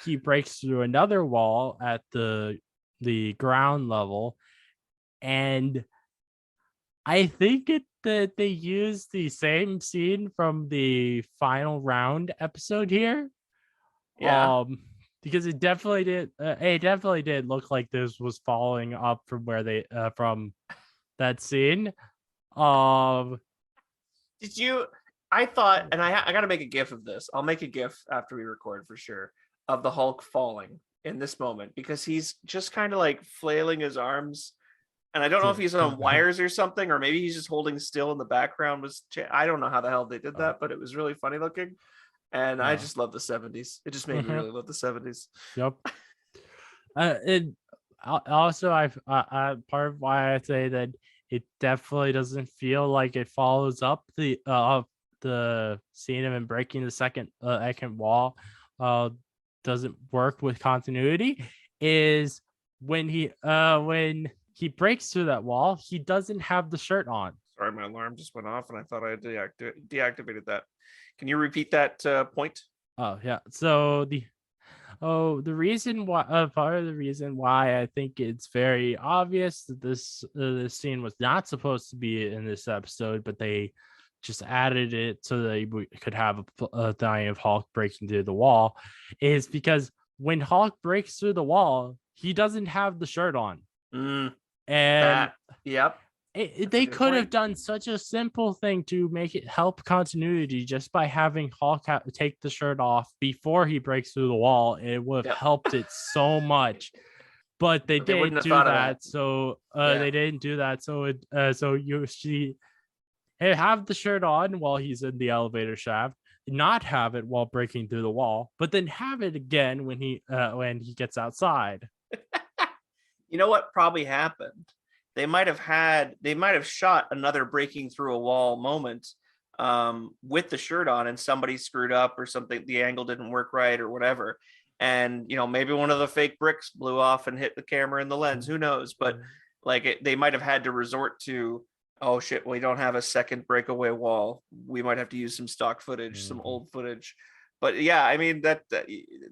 he breaks through another wall at the ground level, and I think that they used the same scene from the final round episode here. Yeah. Because it definitely did look like this was following up from where they from that scene. Did you? I thought, and I got to make a GIF of this. I'll make a GIF after we record for sure of the Hulk falling in this moment, because he's just kind of like flailing his arms, and I don't know if he's on wires or something, or maybe he's just holding still in the background. I don't know how the hell they did that, but it was really funny looking. And I just love the 70s. It just made me really love the 70s. Yep. And also, part of why I say that it definitely doesn't feel like it follows up the scene of him breaking the second wall. Doesn't work with continuity. Is when he breaks through that wall, he doesn't have the shirt on. Sorry, my alarm just went off, and I thought I had deactivated that. Can you repeat that point? Oh yeah. So the reason why part of the reason why I think it's very obvious that this scene was not supposed to be in this episode, but they just added it so that we could have a thing of Hulk breaking through the wall, is because when Hulk breaks through the wall, he doesn't have the shirt on, Mm, and that. Yep. That's a they good could have point. done such a simple thing to make it help continuity just by having Hulk take the shirt off before he breaks through the wall. It would have Yep. helped it so much, but they But they wouldn't didn't have do thought of that. that. So Yeah. they didn't do that. So so you see, have the shirt on while he's in the elevator shaft, not have it while breaking through the wall, but then have it again when he gets outside. You know what probably happened? They might have shot another breaking through a wall moment with the shirt on, and somebody screwed up or something. The angle didn't work right or whatever. And maybe one of the fake bricks blew off and hit the camera in the lens. Who knows? But like they might have had to resort to, oh shit, we don't have a second breakaway wall. We might have to use some stock footage, some old footage. But yeah, I mean that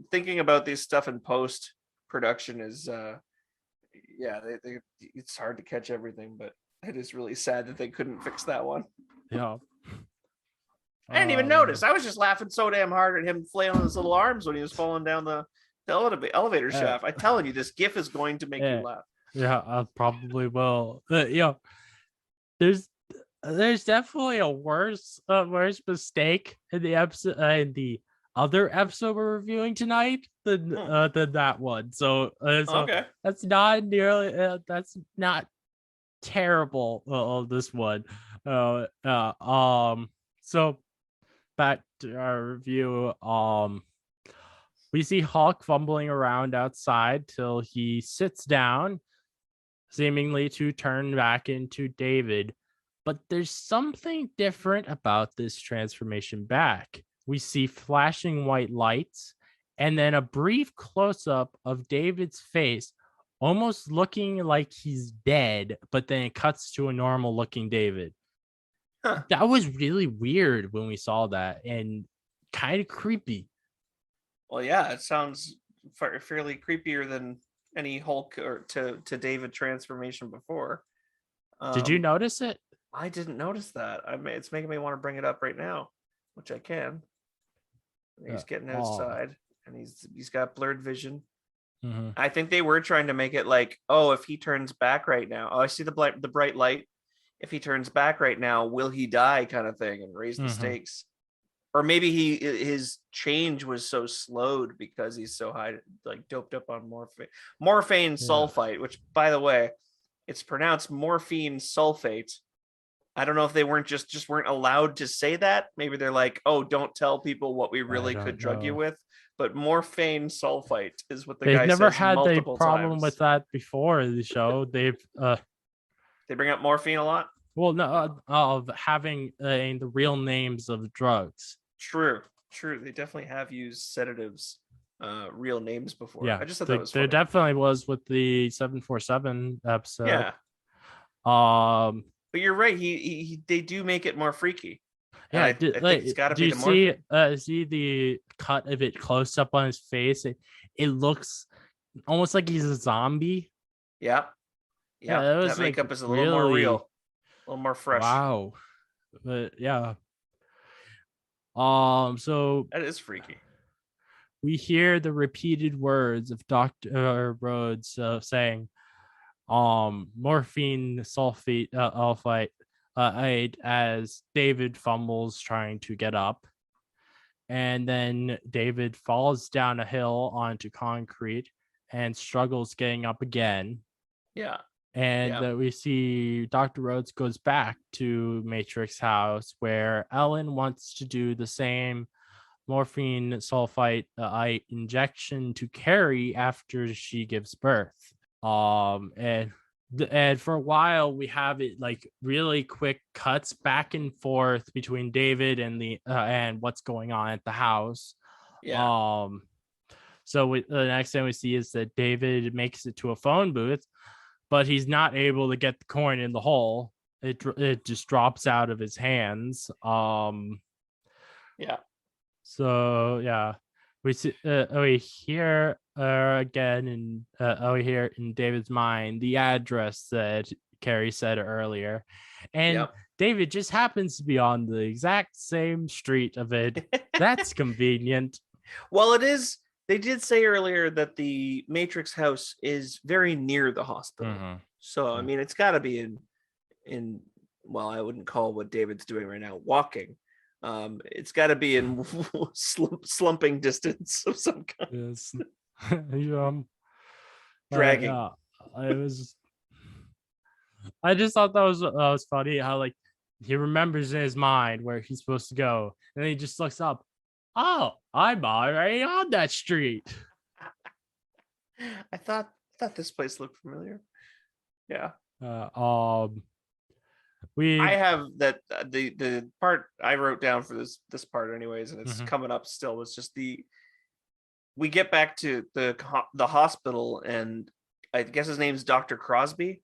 thinking about this stuff in post production is yeah, it's hard to catch everything, but it is really sad that they couldn't fix that one. Yeah. I didn't even notice. I was just laughing so damn hard at him flailing his little arms when he was falling down the elevator shaft. I'm telling you, this GIF is going to make you laugh. Yeah, I probably will. There's definitely a worse mistake in the episode in the other episode we're reviewing tonight than that one. So Okay. that's not nearly that's not terrible. This one. So back to our review. We see Hawk fumbling around outside till he sits down, seemingly to turn back into David. But there's something different about this transformation back. We see flashing white lights and then a brief close up of David's face, almost looking like he's dead, but then it cuts to a normal looking David. Huh. That was really weird when we saw that and kind of creepy. Well, yeah, it sounds fairly creepier than any Hulk or to David transformation before. Did you notice it? I didn't notice that. It's making me want to bring it up right now, which I can. He's getting outside, and he's got blurred vision. Mm-hmm. I think they were trying to make it like, oh, if he turns back right now, oh, I see the bright light. If he turns back right now, will he die? Kind of thing, and raise the stakes. Or maybe his change was so slowed because he's so high, like doped up on morphine sulfite, which, by the way, it's pronounced morphine sulfate. I don't know if they weren't just weren't allowed to say that. Maybe they're like, oh, don't tell people what we really could drug you with. But morphine sulfite is what the guy says. They've never had a problem times. with that before in the show. They've they bring up morphine a lot. Well, no, of having the real names of drugs. True. They definitely have used sedatives, real names before. Yeah, I just thought that was funny. There definitely was with the 747 episode. Yeah. But you're right. They do make it more freaky. Yeah, I think it's got to be the morphine. See the cut of it close up on his face. It looks almost like he's a zombie. Yeah. That makeup is a little more real, a little more fresh. Wow. But yeah. So that is freaky. We hear the repeated words of Dr. Rhodes saying, morphine sulfite as David fumbles trying to get up. And then David falls down a hill onto concrete and struggles getting up again. Yeah. And we see Dr. Rhodes goes back to Matrix house where Ellen wants to do the same morphine sulfite injection to Carrie after she gives birth. And for a while we have it like really quick cuts back and forth between David and and what's going on at the house. So the next thing we see is that David makes it to a phone booth, but he's not able to get the coin in the hole. It just drops out of his hands. So yeah, we hear again, and we hear in David's mind the address that Carrie said earlier, and Yep. David just happens to be on the exact same street of it. That's convenient. Well, it is. They did say earlier that the Matrix house is very near the hospital. Mhm. So I mean, it's got to be in. Well, I wouldn't call what David's doing right now walking. It's got to be in slumping distance of some kind. Yes. um, Dragging. I was. I just thought that was funny how like he remembers in his mind where he's supposed to go, and then he just looks up. Oh, I'm already on that street. I thought this place looked familiar. Yeah. We I have that the part I wrote down for this part anyways, and it's Mhm. coming up still. Was just we get back to the hospital, and I guess his name's Dr. Crosby.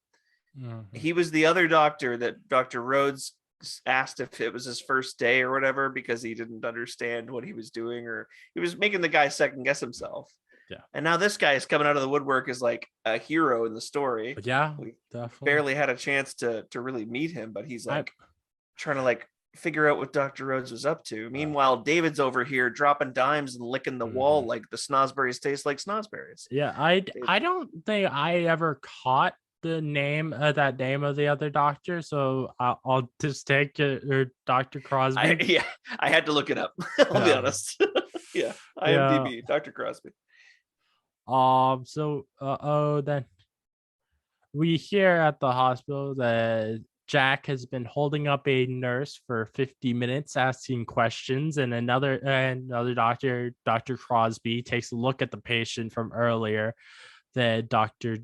He was the other doctor that Dr. Rhodes asked if it was his first day or whatever, because he didn't understand what he was doing, or he was making the guy second guess himself. Yeah. And now this guy is coming out of the woodwork as like a hero in the story. But yeah, We definitely. barely had a chance to really meet him, but he's like trying to like figure out what Dr. Rhodes was up to. Meanwhile, David's over here dropping dimes and licking the wall like the snozzberries taste like snozzberries. Yeah, I don't think I ever caught the name of the other doctor, so I'll just take Dr. Crosby. I had to look it up. I'll be honest. Yeah, IMDb, Dr. Crosby. So then we hear at the hospital that Jack has been holding up a nurse for 50 minutes asking questions, and another doctor, Dr. Crosby, takes a look at the patient from earlier that Dr.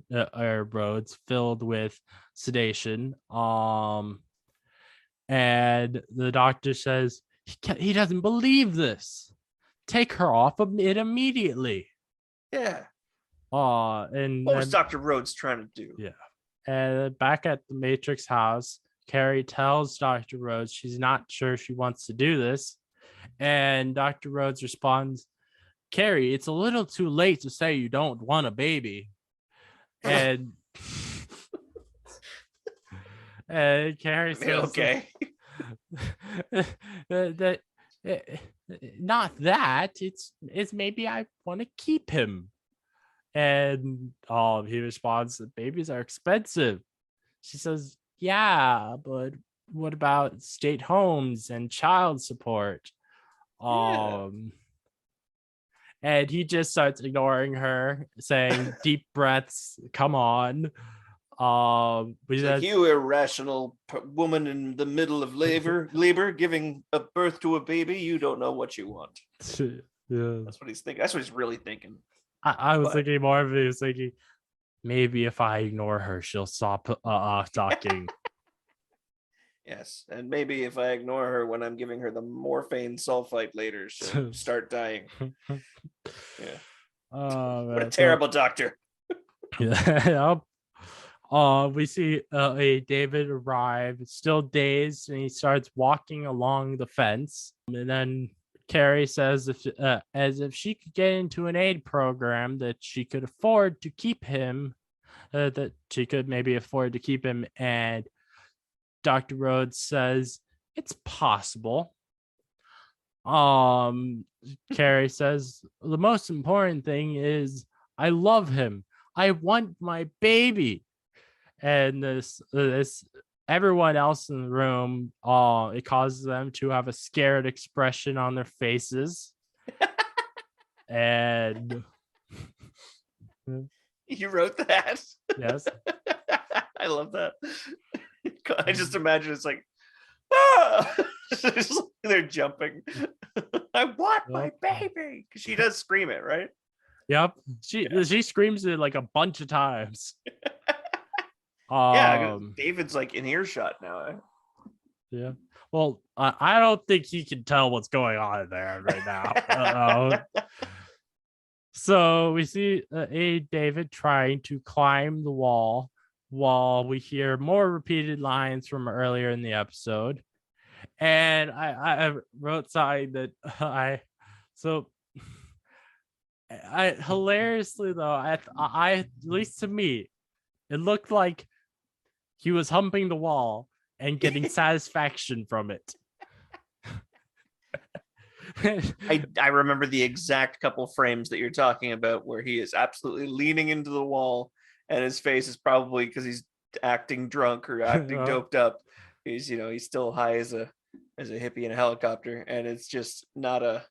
Rhodes filled with sedation. And the doctor says he doesn't believe this. Take her off of it immediately. Yeah. And what was Dr. Rhodes trying to do? Yeah. And back at the Matrix house, Carrie tells Dr. Rhodes she's not sure she wants to do this. And Dr. Rhodes responds, Carrie, it's a little too late to say you don't want a baby. And Carrie says, okay. Not that. It's maybe I want to keep him. And he responds, babies are expensive. She says, yeah, but what about state homes and child support? And he just starts ignoring her, saying, deep breaths, come on. Like, you irrational woman in the middle of labor giving a birth to a baby, you don't know what you want. Yeah, that's what he's thinking. That's what he's really thinking. I was thinking more of it. He was thinking, maybe if I ignore her, she'll stop talking. Yes, and maybe if I ignore her when I'm giving her the morphine sulfite later, she'll start dying. Yeah. What a terrible doctor. Yeah. We see a David arrive, still dazed, and he starts walking along the fence. And then Carrie says, as if she could get into an aid program, that she could afford to keep him, that she could maybe afford to keep him. And Dr. Rhodes says, it's possible. Carrie says, the most important thing is I love him. I want my baby. And this everyone else in the room, it causes them to have a scared expression on their faces. And you wrote that? Yes. I love that. I just imagine it's like, they're jumping. I want my baby, because she does scream it, right? Yep. She screams it like a bunch of times. Yeah, David's like in earshot now. Yeah. Well, I don't think he can tell what's going on there right now. So we see David trying to climb the wall, while we hear more repeated lines from earlier in the episode. And I wrote something that So I hilariously though, I at least to me, it looked like he was humping the wall and getting satisfaction from it. I remember the exact couple frames that you're talking about where he is absolutely leaning into the wall and his face is probably because he's acting drunk or acting doped up. He's he's still high as a hippie in a helicopter, and it's just not a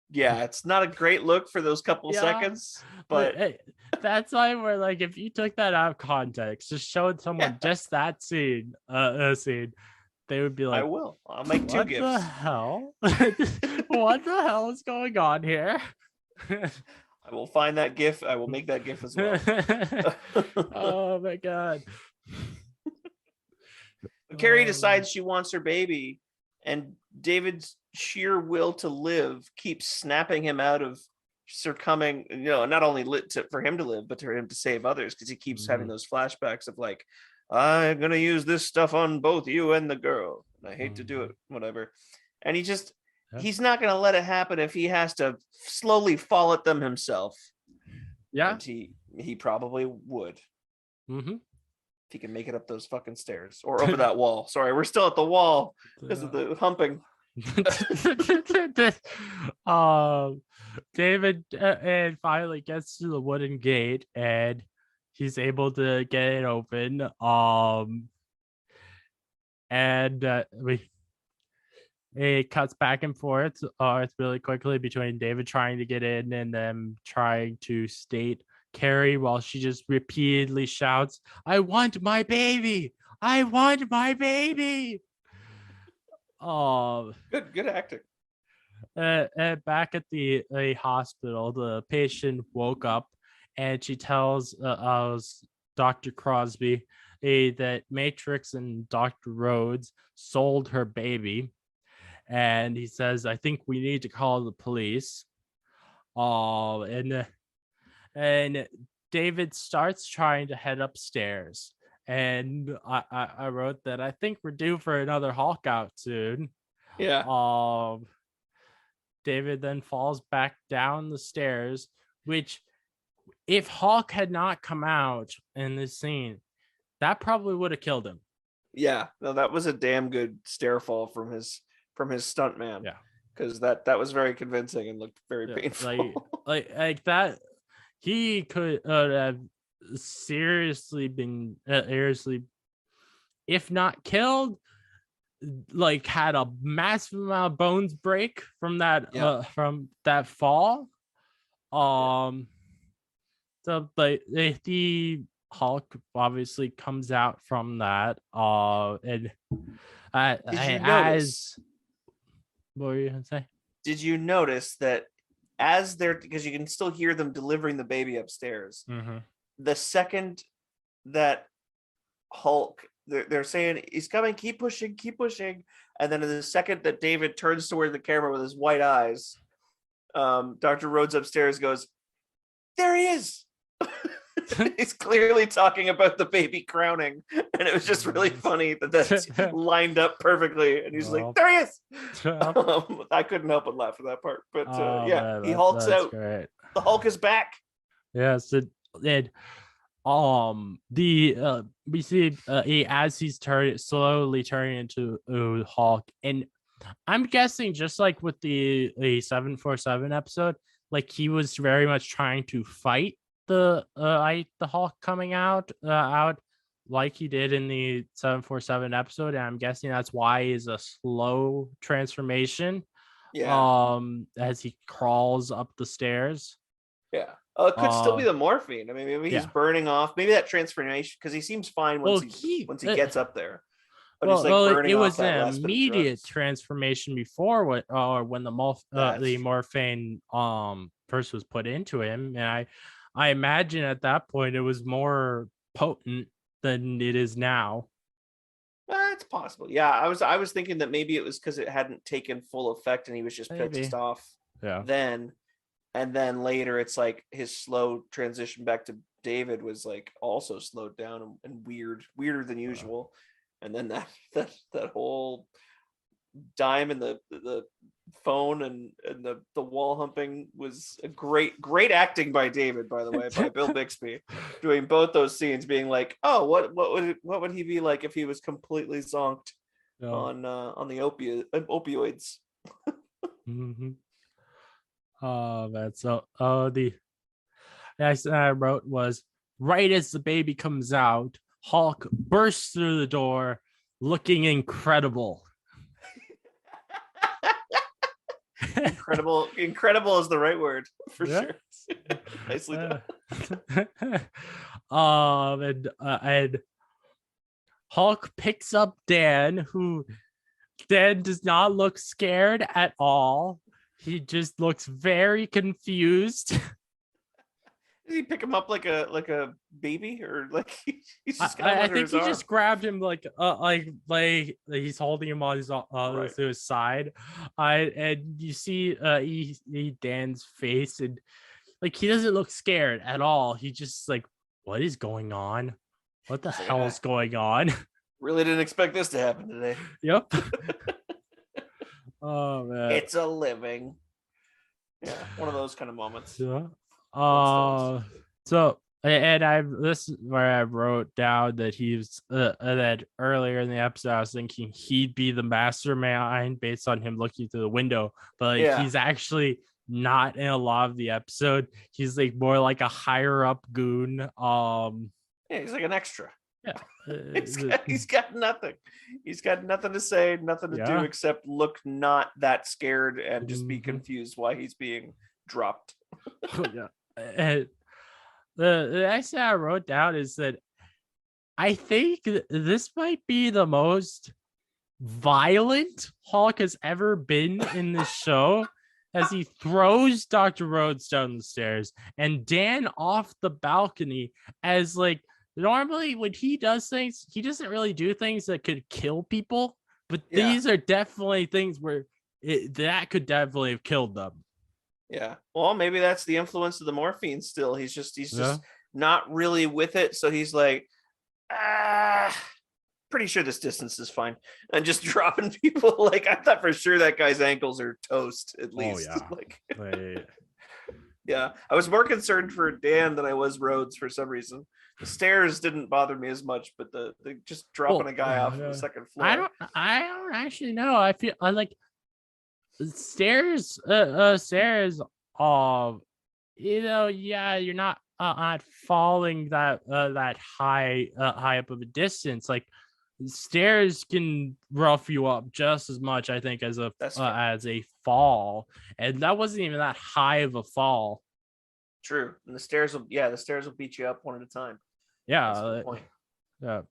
it's not a great look for those couple seconds. But hey, that's why we're like, if you took that out of context, just showed someone just that scene, they would be like, I'll make 2 gifs. What the hell? What the hell is going on here? I will find that gif. I will make that gif as well. Oh my god. Carrie decides she wants her baby, and David's sheer will to live keeps snapping him out of succumbing, not only for him to live, but for him to save others, because he keeps having those flashbacks of like, I'm gonna use this stuff on both you and the girl. And I hate to do it, whatever. And he's not gonna let it happen if he has to slowly fall at them himself. Yeah. And he probably would. If he can make it up those fucking stairs or over that wall. Sorry, we're still at the wall because of the humping. David and finally gets to the wooden gate and he's able to get it open. And it cuts back and forth really quickly between David trying to get in and them trying to state Carrie while she just repeatedly shouts, I want my baby! I want my baby! Good acting. Back at the hospital, the patient woke up and she tells Dr. Crosby that Matrix and Dr. Rhodes sold her baby. And he says, I think we need to call the police. And David starts trying to head upstairs. And I wrote that I think we're due for another Hulk out soon. Yeah. David then falls back down the stairs, which if Hulk had not come out in this scene, that probably would have killed him. Yeah, no, that was a damn good stair fall from his stuntman. Yeah, because that was very convincing and looked very painful. Like that, he could have seriously been if not killed, like had a massive amount of bones break from that fall. So the Hulk obviously comes out from that. And Did you notice? What were you gonna say? Did you notice that as they're, because you can still hear them delivering the baby upstairs, the second that Hulk, they're saying he's coming, keep pushing, and then in the second that David turns toward the camera with his white eyes, Dr. Rhodes upstairs goes, there he is. He's clearly talking about the baby crowning, and it was just really funny that's lined up perfectly, and he's like, there he is. I couldn't help but laugh at that part, but man, he hulks out. Great. The Hulk is back. Yes, we see as he's slowly turning into Hulk, and I'm guessing just like with the 747 episode, like he was very much trying to fight the Hulk coming out like he did in the 747 episode, and I'm guessing that's why he's a slow transformation. As he crawls up the stairs. It could still be the morphine. I mean, maybe he's burning off. Maybe that transformation, because he seems fine once he gets up there. But it was an immediate transformation before when the morphine first was put into him, and I imagine at that point it was more potent than it is now. It's possible. Yeah, I was thinking that maybe it was because it hadn't taken full effect and he was just pissed off. Then, and then later it's like his slow transition back to David was like also slowed down and weirder than usual. And then that whole dime and the phone and the wall humping was a great acting by David, by the way, by Bill Bixby, doing both those scenes, being like, oh, what would he be like if he was completely zonked on the opioids. Mm-hmm. That's the next thing I wrote was, right as the baby comes out, Hulk bursts through the door looking incredible. Incredible is the right word for sure. Nicely done. And Hulk picks up Dan, who Dan does not look scared at all. He just looks very confused. Did he pick him up like a baby, or like he's just I think he just grabbed him like he's holding him on his to his side. And you see Dan's face, and like he doesn't look scared at all. He just like, what is going on? What the hell is going on? Really didn't expect this to happen today. Yep. Oh man, it's a living. Yeah, one of those kind of moments. Yeah. So this is where I wrote down that he's that earlier in the episode I was thinking he'd be the mastermind based on him looking through the window, but like, he's actually not in a lot of the episode. He's like more like a higher up goon. Yeah, he's like an extra. Yeah. He's got nothing. He's got nothing to say, nothing to do except look not that scared and just be confused why he's being dropped. Yeah. And the next thing I wrote down is that I think this might be the most violent Hulk has ever been in this show, as he throws Dr. Rhodes down the stairs and Dan off the balcony. As like, normally when he does things, he doesn't really do things that could kill people, but these are definitely things where that could definitely have killed them. Yeah. Well, maybe that's the influence of the morphine still. He's just not really with it. So he's like, pretty sure this distance is fine. And just dropping people. Like, I thought for sure that guy's ankles are toast, at least. Oh, yeah. Like, yeah. I was more concerned for Dan than I was Rhodes for some reason. The stairs didn't bother me as much, but the just dropping a guy off the second floor. I don't actually know. I feel like stairs you're not falling that high up of a distance. Like, stairs can rough you up just as much, I think, as a fall, and that wasn't even that high of a fall. True. And the stairs will beat you up one at a time. Yeah. Yeah.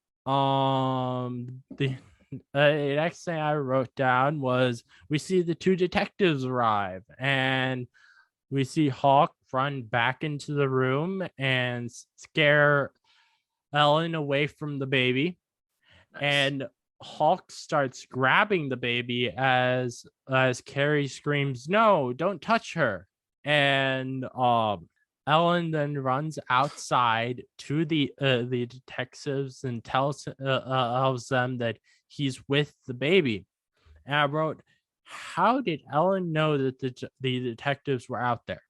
The next thing I wrote down was, we see the two detectives arrive, and we see Hawk run back into the room and scare Ellen away from the baby. Nice. And Hawk starts grabbing the baby as Carrie screams, "No, don't touch her!" And Ellen then runs outside to the detectives and tells them that he's with the baby. And I wrote, how did Ellen know that the detectives were out there?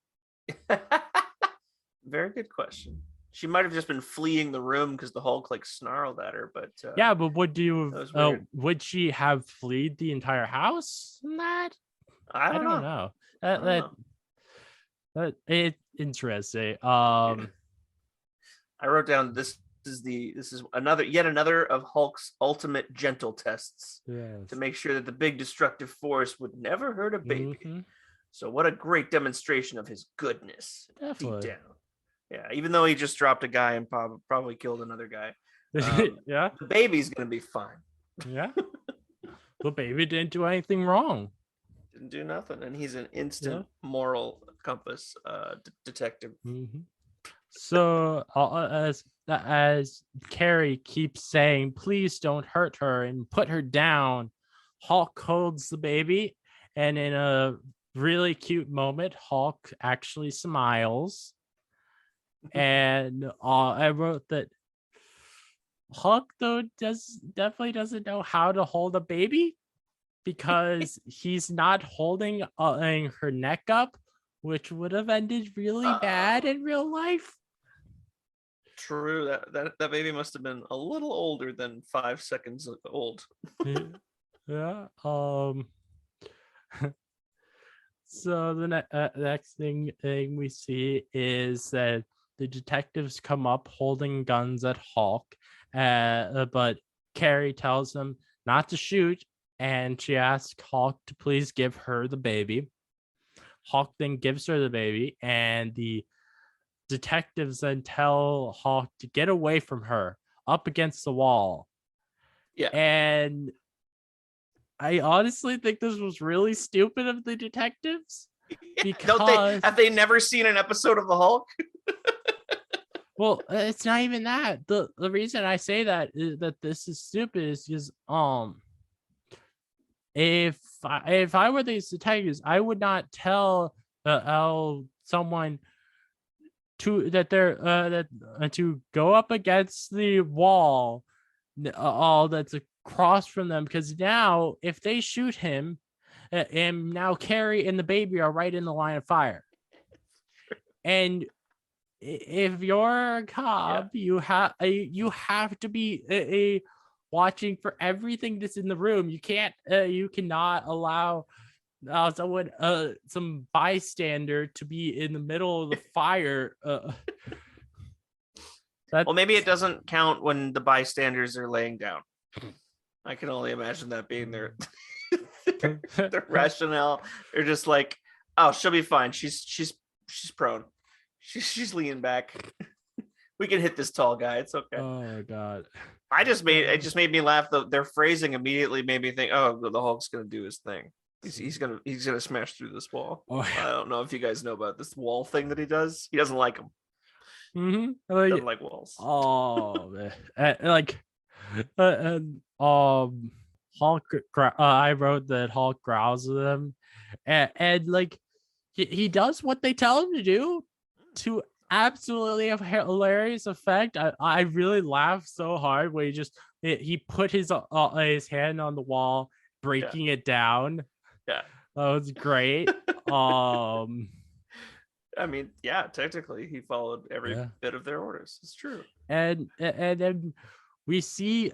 Very good question. She might have just been fleeing the room because the Hulk like snarled at her, but but would she have fled the entire house? I don't know. That it's interesting. I wrote down this is yet another of Hulk's ultimate gentle tests to make sure that the big destructive force would never hurt a baby. Mm-hmm. So what a great demonstration of his goodness. Definitely. Deep down. Yeah, even though he just dropped a guy and probably killed another guy. The baby's gonna be fine. Yeah. The baby didn't do anything wrong. Didn't do nothing, and he's an instant moral compass detective. Mm-hmm. So as Carrie keeps saying, please don't hurt her and put her down, Hulk holds the baby, and in a really cute moment, Hulk actually smiles. And I wrote that Hulk, though, definitely doesn't know how to hold a baby. because he's not holding her neck up, which would have ended really bad in real life. True. That baby must have been a little older than 5 seconds old. Yeah. So the next thing we see is that the detectives come up holding guns at Hulk, but Carrie tells them not to shoot, and she asks Hulk to please give her the baby. Hulk then gives her the baby, and the detectives then tell Hulk to get away from her up against the wall. Yeah. And I honestly think this was really stupid of the detectives. Because have they never seen an episode of the Hulk? Well, it's not even that. The reason I say that is that this is stupid is because if I were these detectives, I would not tell someone to to go up against the wall all that's across from them, because now if they shoot him, and now Carrie and the baby are right in the line of fire. And if you're a cop, you have to be watching for everything that's in the room. You cannot allow some bystander to be in the middle of the fire. Well, maybe it doesn't count when the bystanders are laying down. I can only imagine that being their rationale. They're just like, oh, she'll be fine. She's prone. She's leaning back. We can hit this tall guy. It's okay. Oh my god! It just made me laugh. Their phrasing immediately made me think, oh, the Hulk's gonna do his thing. He's gonna smash through this wall. Oh, yeah. I don't know if you guys know about this wall thing that he does. He doesn't like them. Mm-hmm. He doesn't like walls. Oh man! Hulk. I wrote that Hulk growls at them, and like he does what they tell him to do to absolutely a hilarious effect. I really laughed so hard when he put his hand on the wall, breaking it down. Yeah, that was great. I mean, yeah, technically he followed every bit of their orders. It's true. And then we see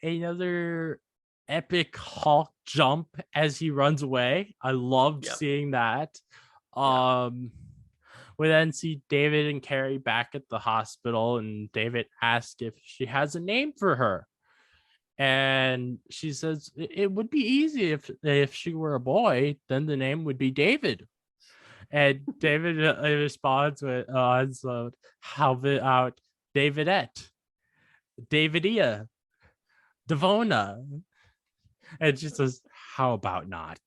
another epic Hulk jump as he runs away. I loved seeing that. We then see David and Carrie back at the hospital, and David asks if she has a name for her. And she says it would be easy if she were a boy, then the name would be David. And David responds with how out Davidette, Davidia, Devona. And she says, how about not?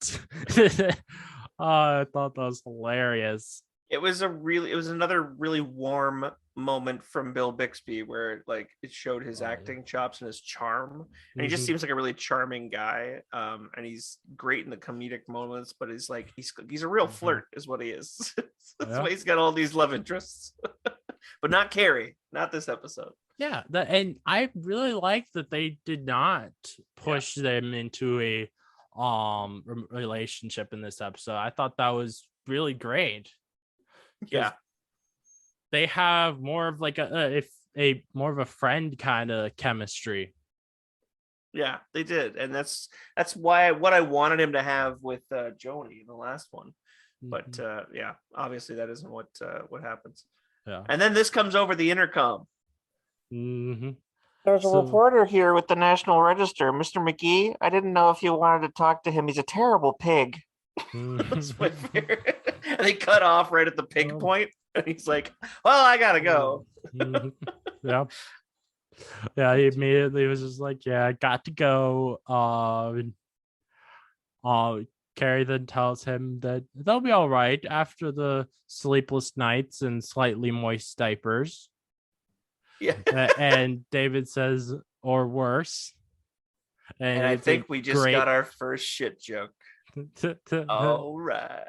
I thought that was hilarious. It was another really warm moment from Bill Bixby where like it showed his acting chops and his charm, and he just seems like a really charming guy, and he's great in the comedic moments, but he's a real flirt is what he is. That's why he's got all these love interests. But not Carrie, not this episode. Yeah, and I really like that they did not push them into a relationship in this episode. I thought that was really great. Yeah, they have more of like a more of a friend kind of chemistry. Yeah, they did, and that's why what I wanted him to have with Joni in the last one. But yeah, obviously that isn't what happens. Yeah, and then this comes over the intercom. Mm-hmm. There's a reporter here with the National Register, Mr. McGee. I didn't know if you wanted to talk to him. He's a terrible pig. That's my favorite. And they cut off right at the pig point, and he's like, well, I gotta go. Yeah, he immediately was just like, yeah, I got to go. Carrie then tells him that they'll be all right after the sleepless nights and slightly moist diapers. Yeah. And David says, or worse. And I think we just got our first shit joke. All right.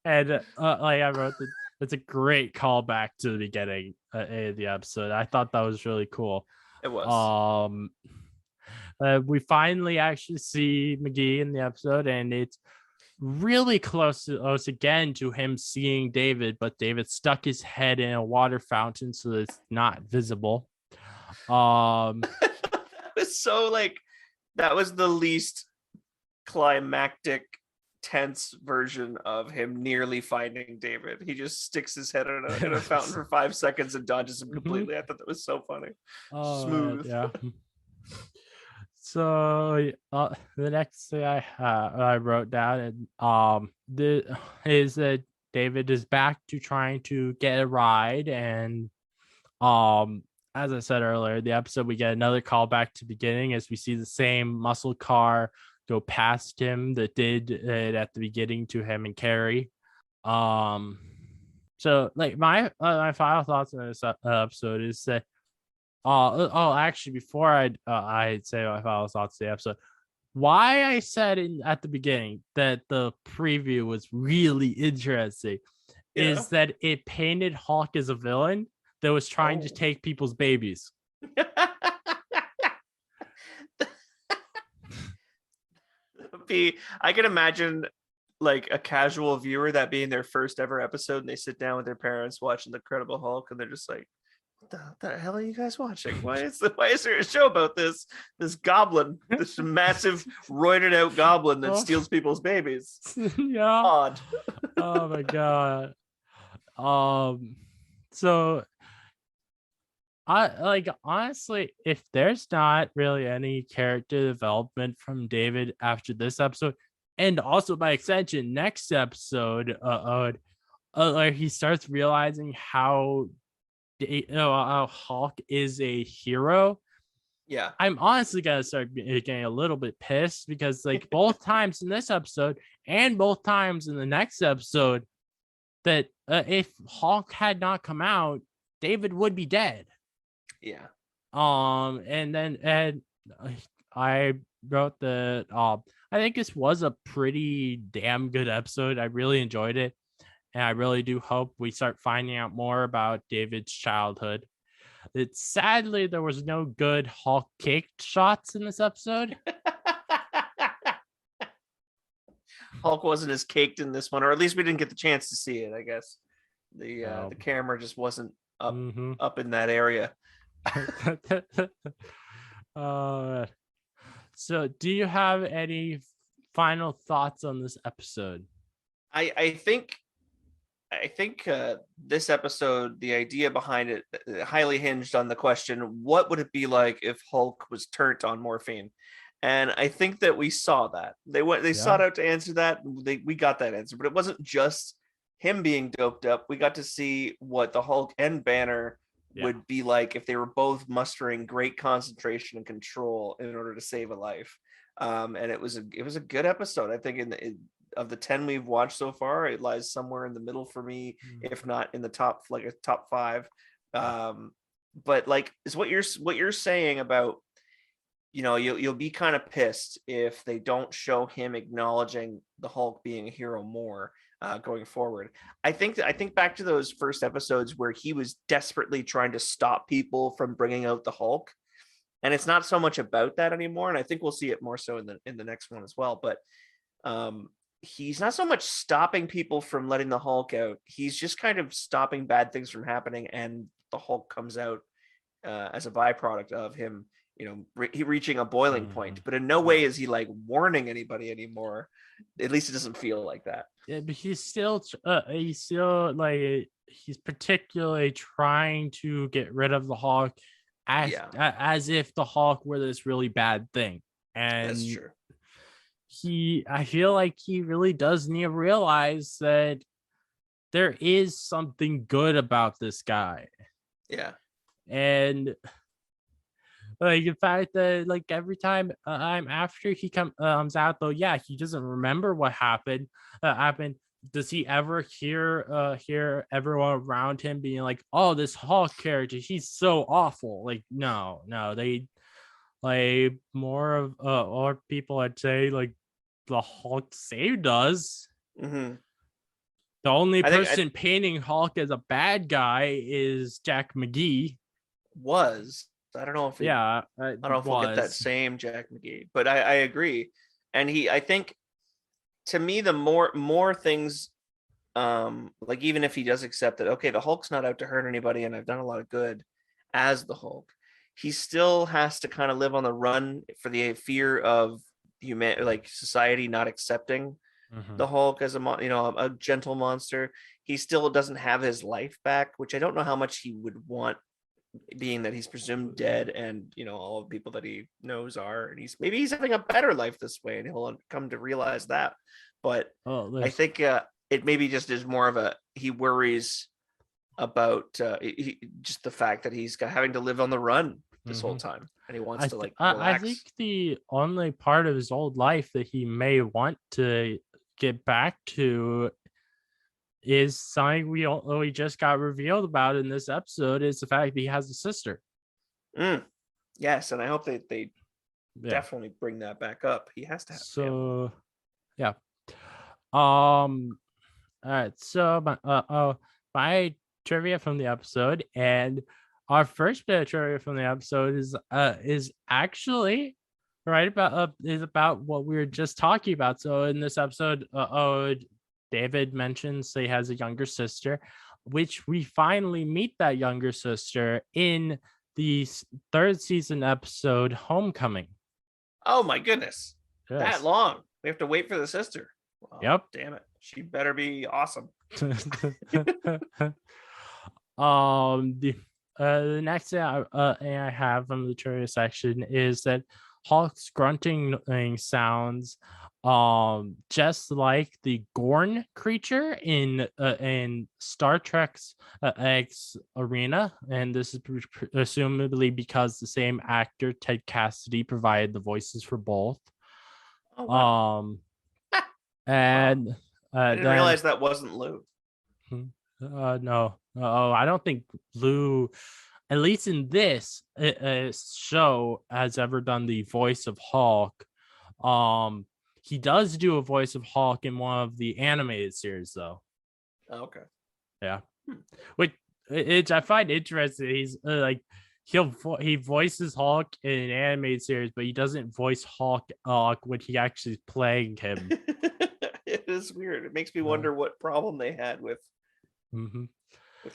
And like I wrote that it's a great callback to the beginning of the episode. I thought that was really cool. It was. we finally actually see McGee in the episode, and it's really close to us again to him seeing David, but David stuck his head in a water fountain so it's not visible. That was so like, that was the least climactic, tense version of him nearly finding David. He just sticks his head in a fountain for 5 seconds and dodges him completely. I thought that was so funny. Smooth. Yeah. So the next thing I wrote down is that David is back to trying to get a ride, and as I said earlier, the episode we get another callback to the beginning as we see the same muscle car go past him that did it at the beginning to him and Carrie. So like my final thoughts on this episode is that actually before I'd say my final thoughts of the episode, why I said at the beginning that the preview was really interesting is that it painted Hulk as a villain that was trying to take people's babies. I can imagine like a casual viewer that being their first ever episode, and they sit down with their parents watching the Incredible Hulk, and they're just like, what the hell are you guys watching? Why is there a show about this goblin, this massive roided out goblin that steals people's babies? Yeah. Odd. Oh my god. So I like, honestly, if there's not really any character development from David after this episode, and also by extension next episode, like he starts realizing how Hulk is a hero. Yeah, I'm honestly gonna start getting a little bit pissed, because like both times in this episode and both times in the next episode, that if Hulk had not come out, David would be dead. Yeah. And I wrote that I think this was a pretty damn good episode. I really enjoyed it, and I really do hope we start finding out more about David's childhood. Sadly, there was no good Hulk cake shots in this episode. Hulk wasn't as caked in this one, or at least we didn't get the chance to see it. I guess the camera just wasn't up in that area. So do you have any final thoughts on this episode? I think this episode, the idea behind it, highly hinged on the question, what would it be like if Hulk was turned on morphine? And I think that we saw that. They sought out to answer that. We got that answer, but it wasn't just him being doped up. We got to see what the Hulk and Banner would be like if they were both mustering great concentration and control in order to save a life. And it was a good episode. I think of the 10 we've watched so far, it lies somewhere in the middle for me, if not in the top, like a top 5. But like, is what you're saying about, you'll be kind of pissed if they don't show him acknowledging the Hulk being a hero more going forward. I think back to those first episodes where he was desperately trying to stop people from bringing out the Hulk, and it's not so much about that anymore. And I think we'll see it more so in the next one as well. But he's not so much stopping people from letting the Hulk out. He's just kind of stopping bad things from happening, and the Hulk comes out as a byproduct of him, reaching a boiling point. But in no way is he like warning anybody anymore. At least it doesn't feel like that. Yeah, but he's still like, he's particularly trying to get rid of the Hulk as if the Hulk were this really bad thing. And that's true. I feel like he really does need to realize that there is something good about this guy. Yeah. And like the fact that like every time I'm after he comes out, though, he doesn't remember what happened. Does he ever hear everyone around him being like, "Oh, this Hulk character, he's so awful"? Like, no, they like more of or people I'd say like the Hulk saved us. Mm-hmm. The only person painting Hulk as a bad guy is Jack McGee. Was So I don't know if Yeah, I it don't know if we'll get that was. same Jack McGee, but I agree. And I think to me, the more things, like even if he does accept that, okay, the Hulk's not out to hurt anybody, and I've done a lot of good as the Hulk, he still has to kind of live on the run for the fear of like society not accepting Mhm. the Hulk as a gentle monster. He still doesn't have his life back, which I don't know how much he would want, being that he's presumed dead, and all the people that he knows are, and he's having a better life this way, and he'll come to realize that. But Oh, I there's. think it maybe just is more of he worries about just the fact that he's having to live on the run this whole Mhm. time, and he wants I to like I think relax. the only part of his old life that he may want to get back to is something we just got revealed about in this episode, is the fact that he has a sister. Yes, and I hope they Yeah. definitely bring that back up. He has to have family. So yeah. All right. So my trivia from the episode, and our first bit of trivia from the episode is actually right about is about what we were just talking about. So in this episode, David mentions he has a younger sister, which we finally meet that younger sister in the third season episode Homecoming. Oh my goodness, that Yes. long? We have to wait for the sister. Well, Yep. damn it, she better be awesome. The the next thing I have from the trivia section is that Hulk's grunting sounds just like the Gorn creature in Star Trek's X Arena, and this is presumably because the same actor Ted Cassidy provided the voices for both. Oh wow, Um wow! and I didn't then realize that wasn't Lou. no. Oh, I don't think Lou, at least in this show, has ever done the voice of Hulk. Um, he does do a voice of Hulk in one of the animated series, though. Oh, okay. Yeah, which I find interesting. He's like he voices Hulk in an animated series, but he doesn't voice Hulk when he actually playing him. It is weird. It makes me Uh, wonder what problem they had with mhm,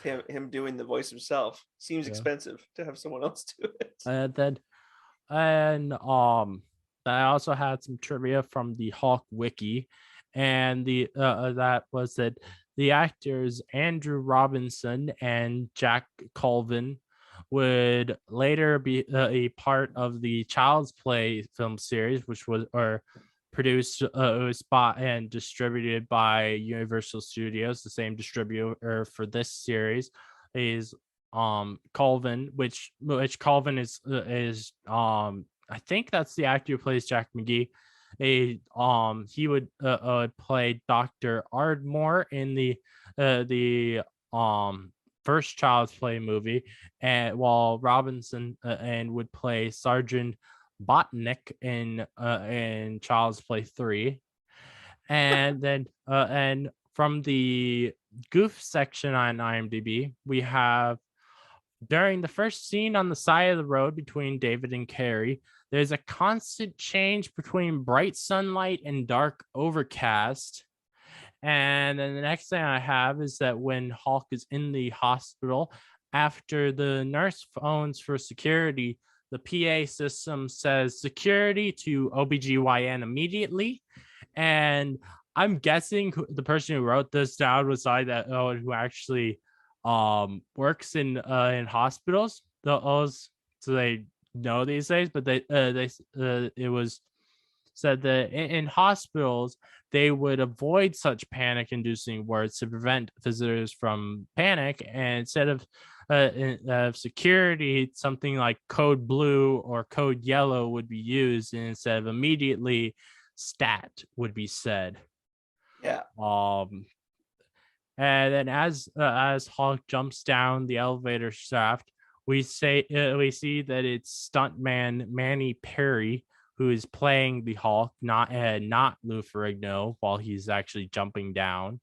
him doing the voice himself. Seems yeah. expensive to have someone else do it. Then and I also had some trivia from the Hulk wiki, and the that was that the actors Andrew Robinson and Jack Colvin would later be a part of the Child's Play film series, which was produced, was bought and distributed by Universal Studios. The same distributor for this series is Colvin, which Colvin is I think that's the actor who plays Jack McGee. He would play Dr. Ardmore in the first Child's Play movie, and while Robinson and would play Sergeant Botnick in Child's Play 3. And then and from the goof section on IMDb, we have during the first scene on the side of the road between David and Carrie, there's a constant change between bright sunlight and dark overcast. And then the next thing I have is that when Hulk is in the hospital, after the nurse phones for security, the PA system says security to OBGYN immediately. And I'm guessing the person who wrote this down was like that who actually works in hospitals. Those, so they know these things, but they it was said that in hospitals they would avoid such panic-inducing words to prevent visitors from panic, and instead of security, something like code blue or code yellow would be used, and instead of immediately, stat would be said. Yeah. And then as Hulk jumps down the elevator shaft, we see that it's stuntman Manny Perry who is playing the Hulk, not Lou Ferrigno, while he's actually jumping down.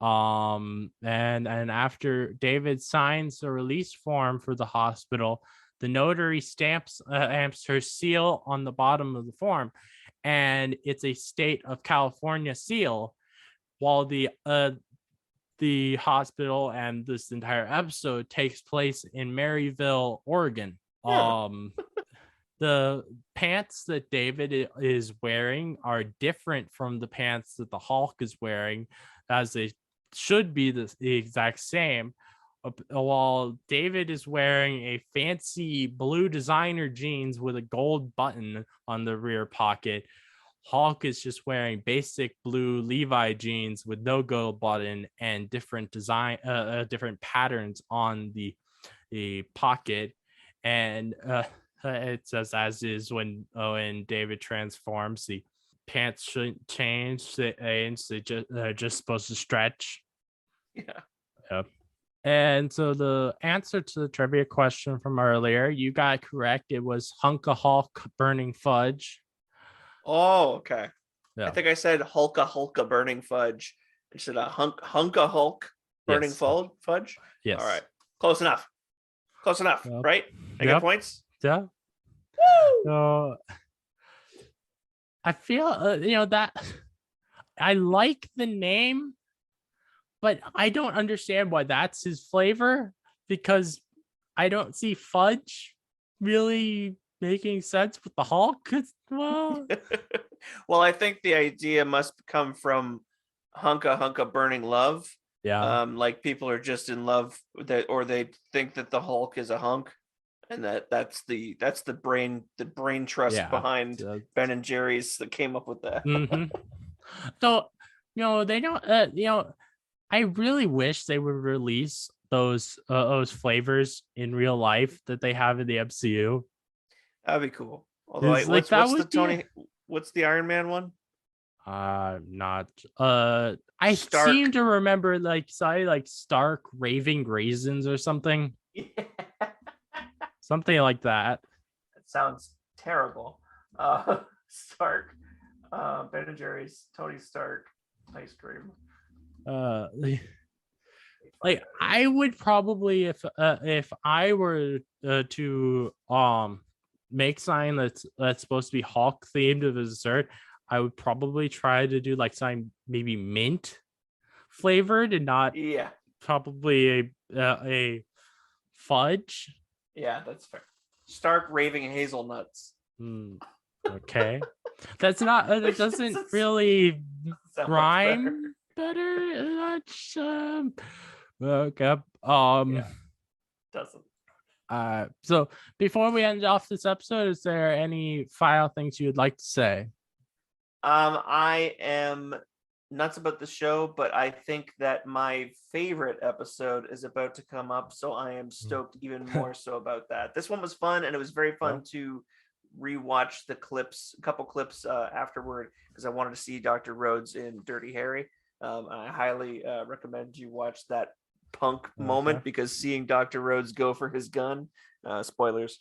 And after David signs the release form for the hospital, the notary stamps her seal on the bottom of the form, and it's a state of California seal, while the hospital and this entire episode takes place in Maryville, Oregon. The pants that David is wearing are different from the pants that the Hulk is wearing, as they should be the exact same. While David is wearing a fancy blue designer jeans with a gold button on the rear pocket, Hulk is just wearing basic blue Levi jeans with no gold button and different different patterns on the pocket. And it says, as is when David transforms, the pants shouldn't change. They're just supposed to stretch. Yeah. Yep. And so the answer to the trivia question from earlier, you got correct. It was Hunka Hulk burning fudge. Oh, okay. Yeah. I think I said Hulka burning fudge instead of Hunka Hulk burning fudge. Yes. All right. Close enough. Yep. Right? I get points? Yeah. Woo! So I feel, that I like the name, but I don't understand why that's his flavor, because I don't see fudge really making sense with the Hulk. Well, well, I think the idea must come from Hunka burning love. Yeah. Like people are just in love with that, or they think that the Hulk is a hunk, and that's the brain trust behind Ben and Jerry's that came up with that. Mm-hmm. So, they don't, I really wish they would release those flavors in real life that they have in the MCU. That'd be cool. Although, what's the Iron Man one? I seem to remember like Stark raving raisins or something. Yeah. Something like that. That sounds terrible. Stark, Ben and Jerry's, Tony Stark ice cream. Like I would probably, if I were to make something that's supposed to be Hulk themed as a dessert, I would probably try to do like something maybe mint flavored and not probably a fudge. Yeah, that's fair. Stark raving hazelnuts. Okay. That doesn't really rhyme better much. Okay. Doesn't. So before we end off this episode, is there any final things you would like to say? I am nuts about the show, but I think that my favorite episode is about to come up, so I am stoked even more so about that. This one was fun, and it was very fun to rewatch the clips, a couple clips afterward, because I wanted to see Dr. Rhodes in Dirty Harry. I highly recommend you watch that punk moment, because seeing Dr. Rhodes go for his gun, spoilers,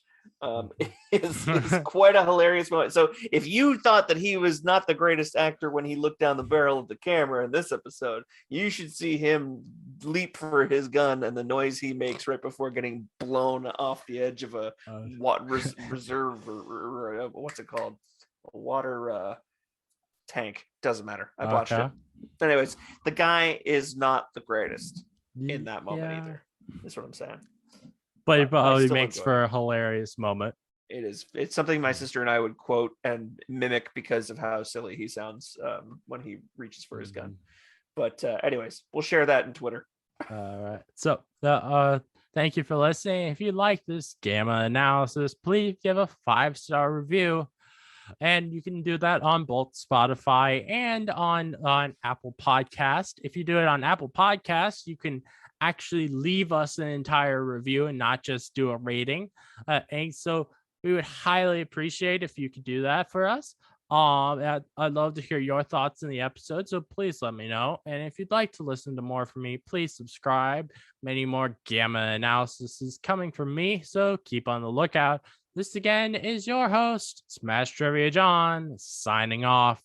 is quite a hilarious moment. So if you thought that he was not the greatest actor when he looked down the barrel of the camera in this episode, you should see him leap for his gun and the noise he makes right before getting blown off the edge of a reserve or what's it called, a water tank. Doesn't matter. I watched it. Anyways, the guy is not the greatest in that moment either. That's what I'm saying. But it probably makes for a hilarious moment. It is. It's something my sister and I would quote and mimic because of how silly he sounds when he reaches for his gun. But anyways, we'll share that in Twitter. All right. So thank you for listening. If you like this Gamma analysis, please give a 5-star review. And you can do that on both Spotify and on Apple Podcast. If you do it on Apple Podcast, you can actually leave us an entire review and not just do a rating. And so we would highly appreciate if you could do that for us. I'd love to hear your thoughts in the episode, so please let me know. And if you'd like to listen to more from me, please subscribe. Many more Gamma analyses coming from me, so keep on the lookout. This again is your host, Smash Trivia John, signing off.